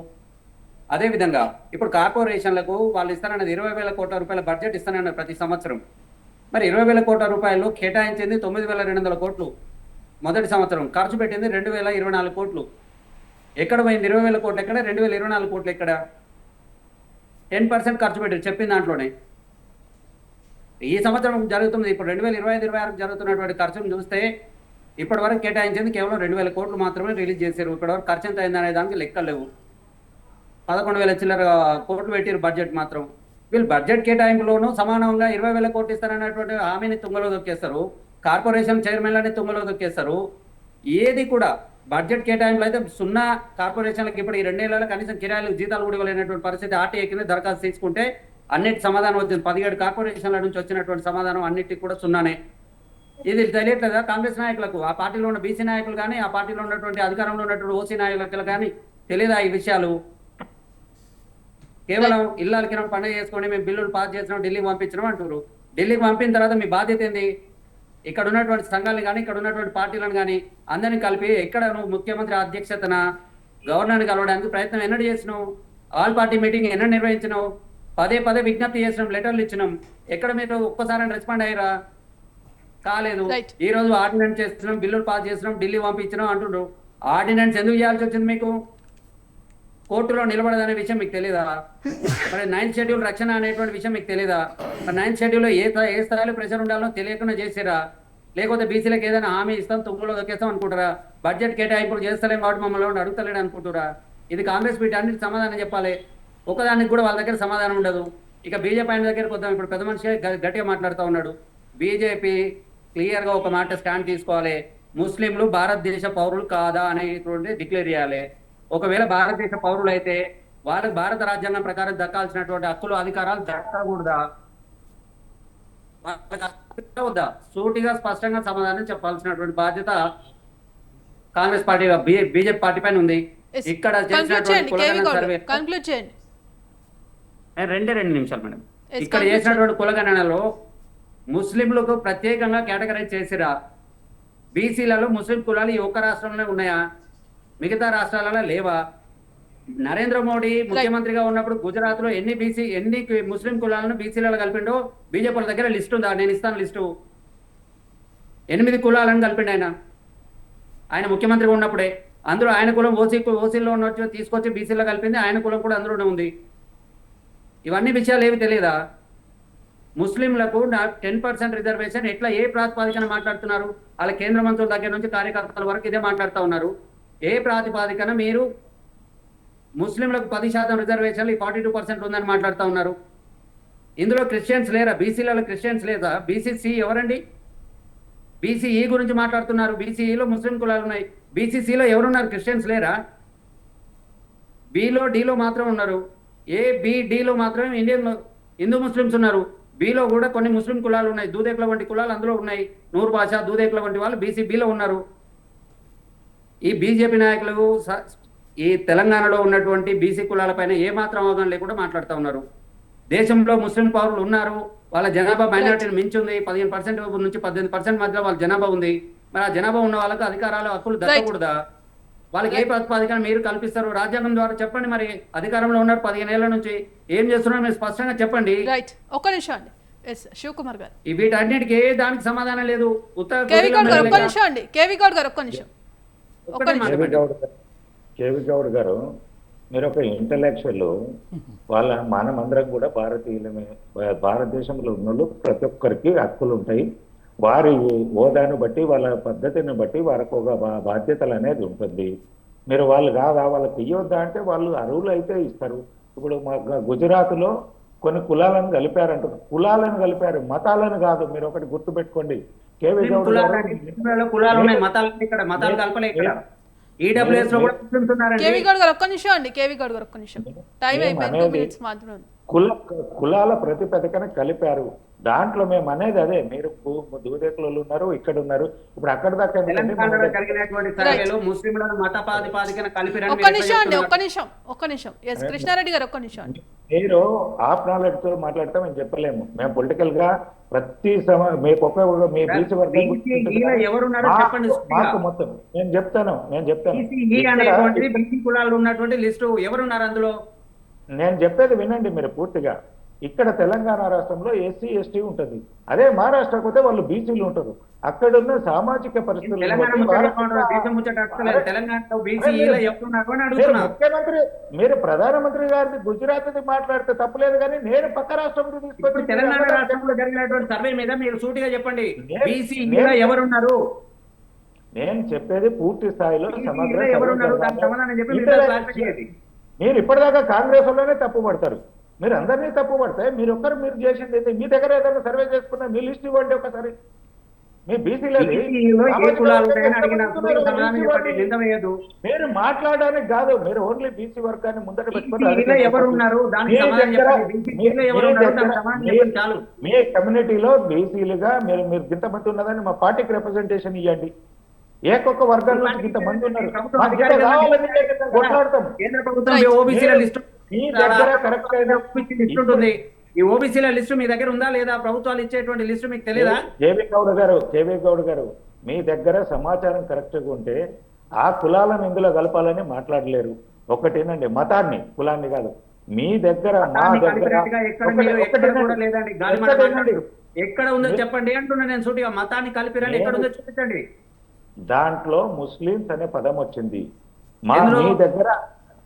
అదేవిధంగా ఇప్పుడు కార్పొరేషన్లకు వాళ్ళు ఇస్తానన్నది 20,000 కోట్ల రూపాయల బడ్జెట్ ఇస్తానన్నారు ప్రతి సంవత్సరం. మరి 20,000 కోట్ల రూపాయలు కేటాయించింది 9,200 కోట్లు మొదటి సంవత్సరం, ఖర్చు పెట్టింది 2,024 కోట్లు. ఎక్కడ పోయింది 20,000 కోట్లు? ఎక్కడ 2,024 కోట్లు ఎక్కడ? 10% ఖర్చు పెట్టారు చెప్పిన దాంట్లోనే. ఈ సంవత్సరం జరుగుతుంది, ఇప్పుడు 2025-26 జరుగుతున్నటువంటి ఖర్చును చూస్తే ఇప్పటి వరకు కేటాయించింది కేవలం 2,000 కోట్లు మాత్రమే రిలీజ్ చేశారు. ఇప్పటి వరకు ఖర్చు ఎంత అయిందనే దానికి లెక్కలు లేవు. 11,000 చిల్లర కోట్లు పెట్టారు బడ్జెట్ మాత్రం. వీళ్ళు బడ్జెట్ కేటాయింపులోనూ సమానంగా 20,000 కోట్లు ఇస్తారనేటువంటి హామీని తుంగలో దొక్కేస్తారు, కార్పొరేషన్ చైర్మన్లని తుంగలో దొక్కేస్తారు. ఏది కూడా బడ్జెట్ కేటాయింపులు అయితే 0. కార్పొరేషన్లకు ఇప్పుడు ఈ 2 ఏళ్లలో కనీసం కిరాయిలు, జీతాలు కూడా ఇవ్వలేనటువంటి పరిస్థితి. ఆర్టీఐ కింద దరఖాస్తు తీసుకుంటే అన్నిటి సమాధానం వచ్చింది. 17 కార్పొరేషన్ల నుంచి వచ్చినటువంటి సమాధానం అన్నిటికీ కూడా 0నే. ఇది తెలియట్లేదా కాంగ్రెస్ నాయకులకు? ఆ పార్టీలో ఉన్న బీసీ నాయకులు కానీ, ఆ పార్టీలో ఉన్నటువంటి అధికారంలో ఉన్నటువంటి ఓసీ నాయకులు కానీ తెలియదా ఈ విషయాలు? కేవలం ఇళ్ళకి పండుగ చేసుకొని మేము బిల్లులు పాస్ చేసినాం, ఢిల్లీకి పంపించినాం అంటారు. ఢిల్లీకి పంపిన తర్వాత మీ బాధ్యత ఏంది? ఇక్కడ ఉన్నటువంటి సంఘాలను కానీ, ఇక్కడ ఉన్నటువంటి పార్టీలను కానీ అందరినీ కలిపి ఎక్కడ నువ్వు ముఖ్యమంత్రి అధ్యక్షతన గవర్నర్ని కలవడానికి ప్రయత్నం ఎన్నడూ చేసినావు? ఆల్ పార్టీ మీటింగ్ ఎన్నడూ నిర్వహించినావు? పదే విజ్ఞప్తి చేసినాం, లెటర్లు ఇచ్చినాం. ఎక్కడ మీరు ఒక్కసారి రెస్పాండ్ అయ్యారా? కాలేదు. ఈ రోజు ఆర్డినెన్స్ చేస్తున్నాం, బిల్లులు పాస్ చేస్తున్నాం, ఢిల్లీ పంపించినాం అంటుండ్రు. ఆర్డినెన్స్ ఎందుకు చేయాల్సి వచ్చింది మీకు? కోర్టులో నిలబడదనే విషయం మీకు తెలీదా? మరి 9th షెడ్యూల్ రక్షణ అనేటువంటి విషయం మీకు తెలీదా? మరి 9th షెడ్యూల్లో ఏ స్థాయిలో ప్రెషర్ ఉండాలో తెలియకుండా చేసిరా? లేకపోతే బీసీలకు ఏదైనా హామీ ఇస్తాం, తుంగులో దొక్కేస్తాం అనుకుంటారా? బడ్జెట్ కేటాయింపులు చేస్తలేం కాబట్టి మమ్మల్ని అడుగుతలేడు అనుకుంటారా? ఇది కాంగ్రెస్ పార్టీ అన్నిటి సమాధానం చెప్పాలి. ఒకదానికి కూడా వాళ్ళ దగ్గర సమాధానం ఉండదు. ఇక బీజేపీ ఆయన దగ్గరకు వద్దాం. ఇప్పుడు పెద్ద మనిషి గట్టిగా మాట్లాడుతూ ఉన్నాడు. బీజేపీ క్లియర్గా ఒక మాట స్టాండ్ తీసుకోవాలి. ముస్లింలు భారతదేశ పౌరులు కాదా అనేటువంటి డిక్లేర్ చేయాలి. ఒకవేళ భారతదేశ పౌరులు అయితే వాళ్ళకి భారత రాజ్యాంగం ప్రకారం దక్కాల్సినటువంటి హక్కులు, అధికారాలు దక్కకూడదా? వద్దా? సూటిగా స్పష్టంగా సమాధానం చెప్పాల్సినటువంటి బాధ్యత కాంగ్రెస్ పార్టీ, బీజేపీ పార్టీ పైన ఉంది. ఇక్కడ రెండే నిమిషాలు మేడం. ఇక్కడ చేసినటువంటి కులగణనలో ముస్లింలకు ప్రత్యేకంగా కేటగరైజ్ చేసిరా? బీసీలలో ముస్లిం కులాలు ఈ ఒక్క రాష్ట్రంలోనే ఉన్నాయా? మిగతా రాష్ట్రాలలో లేవా? నరేంద్ర మోడీ ముఖ్యమంత్రిగా ఉన్నప్పుడు గుజరాత్ లో ఎన్ని ముస్లిం కులాలను బీసీలలో కలిపిండో బీజేపీ దగ్గర లిస్ట్ ఉందా? నేను ఇస్తాను లిస్టు. 8 కులాలను కలిపిండు ఆయన ముఖ్యమంత్రిగా ఉన్నప్పుడే. అందులో ఆయన కులం ఓసీలో ఉన్న తీసుకొచ్చి బీసీలో కలిపింది, ఆయన కులం కూడా అందులోనే ఉంది. ఇవన్నీ విషయాలు ఏవి తెలియదా? ముస్లింలకు 10% రిజర్వేషన్ ఎట్లా, ఏ ప్రాతిపాదికన మాట్లాడుతున్నారు? వాళ్ళ కేంద్ర మంత్రుల దగ్గర నుంచి కార్యకర్తల వరకు ఇదే మాట్లాడుతూ ఉన్నారు. ఏ ప్రాతిపాదికన మీరు ముస్లింలకు 10% రిజర్వేషన్లు, 42% ఉందని మాట్లాడుతూ ఉన్నారు? ఇందులో క్రిస్టియన్స్ లేరా? బీసీలలో క్రిస్టియన్స్ లేదా? బీసీసీ ఎవరండి? బీసీఈ గురించి మాట్లాడుతున్నారు. బీసీఈలో ముస్లిం కులాలు ఉన్నాయి. బీసీసీలో ఎవరున్నారు? క్రిస్టియన్స్ లేరా? బిలో డీలో మాత్రం ఉన్నారు. ఏ బి డీలో మాత్రమే హిందూ ముస్లిమ్స్ ఉన్నారు. బిలో కూడా కొన్ని ముస్లిం కులాలు ఉన్నాయి. దూదేకుల వంటి కులాలు అందులో ఉన్నాయి. నూరు భాష, దూదేకుల వంటి వాళ్ళు బీసీబీలో ఉన్నారు. ఈ బీజేపీ నాయకులు ఈ తెలంగాణలో ఉన్నటువంటి బీసీ కులాలపైన ఏమాత్రం అవగాహన లేకుండా మాట్లాడుతూ ఉన్నారు. దేశంలో ముస్లిం పౌరులు ఉన్నారు, వాళ్ళ జనాభా మైనారిటీని మించి ఉంది. 15% నుంచి 18% మధ్యలో వాళ్ళ జనాభా ఉంది. మరి ఆ జనాభా ఉన్న వాళ్ళకు అధికారాలు, హక్కులు దక్కకూడదా? వాళ్ళకి ఏ ప్రతిపాదికన మీరు కల్పిస్తారు? రాజ్యాంగం ద్వారా చెప్పండి. మరి అధికారంలో ఉన్నారు 15 ఏళ్ల నుంచి, ఏం చేస్తున్నారు మీరు స్పష్టంగా చెప్పండి. ఒక్క నిమిషం అండి శివకుమార్ గారు, వీటన్నిటికి ఏ దానికి సమాధానం లేదు. కేవి గౌడ్ గారు, మీరు ఒక ఇంటలెక్చువల్, వాళ్ళ మనమందరం కూడా భారతీయులమే. భారతదేశంలో ఉన్నోళ్ళు ప్రతి ఒక్కరికి హక్కులు ఉంటాయి. వారి హోదాను బట్టి వాళ్ళ పద్ధతిని బట్టి వారికి ఒక బాధ్యతలు అనేది ఉంటుంది. మీరు వాళ్ళు కాదా వాళ్ళకి ఇవ్వద్దా అంటే వాళ్ళు అర్హులు అయితే ఇస్తారు. ఇప్పుడు మా గుజరాత్లో కొన్ని కులాలను కలిపారంటారు. కులాలను కలిపారు, మతాలను కాదు. మీరు ఒకటి గుర్తుపెట్టుకోండి. కేవీ గౌడ్ గారు కులాలు ఉన్నాయి, మతాలు ఉన్నాయి. ఇక్కడ మతాలు కలపలే. ఇక్కడ ఈడబ్ల్యూఎస్ లో కూడా ముస్లిమ్స్ ఉన్నారండి. కేవీ గౌడ్ గారు ఒక్క నిమిషం అండి, కేవీ గౌడ్ గారు ఒక్క నిమిషం, టైం అయిపోయింది, 2 minutes మాత్రమే ఉంది. కులాల ప్రతిపదికన కలిపారు. దాంట్లో మేము అనేది అదే, మీరు దూదేకులు ఉన్నారు, ఇక్కడ ఉన్నారు. ఇప్పుడు అక్కడ దాకా తెలంగాణలో జరిగినటువంటి సర్వేలో ముస్లింలను మత ప్రాతిపదికన కలిపిరని ఒక్క నిమిషం అండి, ఒక్క నిమిషం. ఎస్ కృష్ణారెడ్డి గారు ఒక్క నిమిషం అండి. మీరు ఆఫ్ నాలెడ్జ్ తో మాట్లాడితే మేము చెప్పలేము. మేము పొలిటికల్ గా ప్రతి మీకు ఒక్క మీ బీసీ వర్గం ఎవరున్నారో చెప్పండి. మాకు మొత్తం నేను చెప్తాను. బీసీ కులాలు ఉన్నటువంటి లిస్టు ఎవరున్నారు అందులో? నేను చెప్పేది వినండి మీరు పూర్తిగా. ఇక్కడ తెలంగాణ రాష్ట్రంలో ఎస్సీ ఎస్టీ ఉంటుంది. అదే మహారాష్ట్రకు పోతే వాళ్ళు బీసీలు ఉంటారు. అక్కడ ఉన్న సామాజిక పరిస్థితులు ముఖ్యమంత్రి మీరు ప్రధానమంత్రి గారిని గుజరాత్ మాట్లాడితే తప్పలేదు, కానీ నేను పక్క రాష్ట్రం తీసుకొచ్చి తెలంగాణ రాష్ట్రంలో జరిగినటువంటి సర్వే మీద మీరు సూటిగా చెప్పండి, బీసీ ఎవరున్నారు? నేను చెప్పేది పూర్తి స్థాయిలో సమగ్ర. చెప్పి మీరు ఇప్పటిదాకా కాంగ్రెస్ లోనే తప్పు పడతారు. మీరు అందరినీ తప్పు పడితే మీరు చేసింది అయితే మీ దగ్గర ఏదైనా సర్వే చేసుకున్నా మీ లిస్ట్ ఇవ్వండి ఒకసారి. మీ మీరు మాట్లాడడానికి కాదు, మీరు ఓన్లీ బీసీ వర్గాన్ని ముందట పెట్టుకుని ఎవరున్నారు మీ కమ్యూనిటీలో బీసీలుగా మీరు ఇంతమంది ఉన్నదని మా పార్టీకి రిప్రజెంటేషన్ ఇవ్వండి. ఏకొక్క వర్గాల నుంచి ఇంతమంది ఉన్నారు, కొట్లాడతాం. ఈ ఓబీసీల లిస్టు మీ దగ్గర ఉందా లేదా? ప్రభుత్వాలు ఇచ్చేటువంటి లిస్టు మీకు తెలియదా? కేవీ గౌడ్ గారు మీ దగ్గర సమాచారం కరెక్ట్ గా ఉంటే ఆ కులాలను ఇందులో కలపాలని మాట్లాడలేరు. ఒకటేనండి, మతాన్ని కులాన్ని కాదు. మీ దగ్గర ఎక్కడ ఉందో చెప్పండి అంటున్నా నేను సూటిగా. మతాన్ని కలిపిరని ఎక్కడ ఉందో చూపించండి. దాంట్లో ముస్లిమ్స్ అనే పదం వచ్చింది.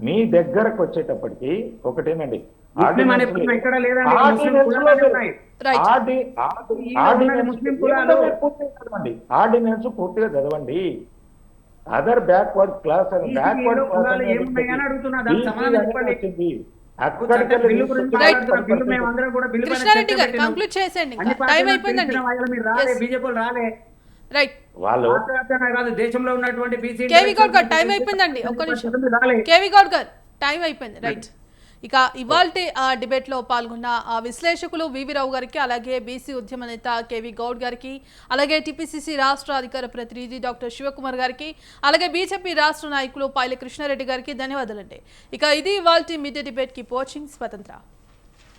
మీ దగ్గరకు వచ్చేటప్పటికి ఒకటేనండి, ఆర్డినెన్స్ పూర్తిగా చదవండి. అదర్ బ్యాక్వర్డ్ క్లాస్ అని కృష్ణారెడ్డి గారు కంక్లూడ్ చేసేయండి, టైం అయిపోయిందండి. రైట్, దేశంలో ఉన్నటువంటి కేవీ గౌడ్ గారు టైం అయిపోయిందండి, ఒక్క నిమిషం. కేవీ గౌడ్ గారు టైం అయిపోయింది. రైట్, ఇక ఇవాల్టి డిబేట్లో పాల్గొన్న విశ్లేషకులు వివి రావు గారికి, అలాగే బీసీ ఉద్యమ నేత కేవీ గౌడ్ గారికి, అలాగే టీపీసీసీ రాష్ట్ర అధికార ప్రతినిధి డాక్టర్ శివకుమార్ గారికి, అలాగే బీజేపీ రాష్ట్ర నాయకులు పాయల కృష్ణారెడ్డి గారికి ధన్యవాదాలండి. ఇక ఇది ఇవాల్టి మీడియా డిబేట్. కీప్ వాచింగ్ స్వతంత్ర.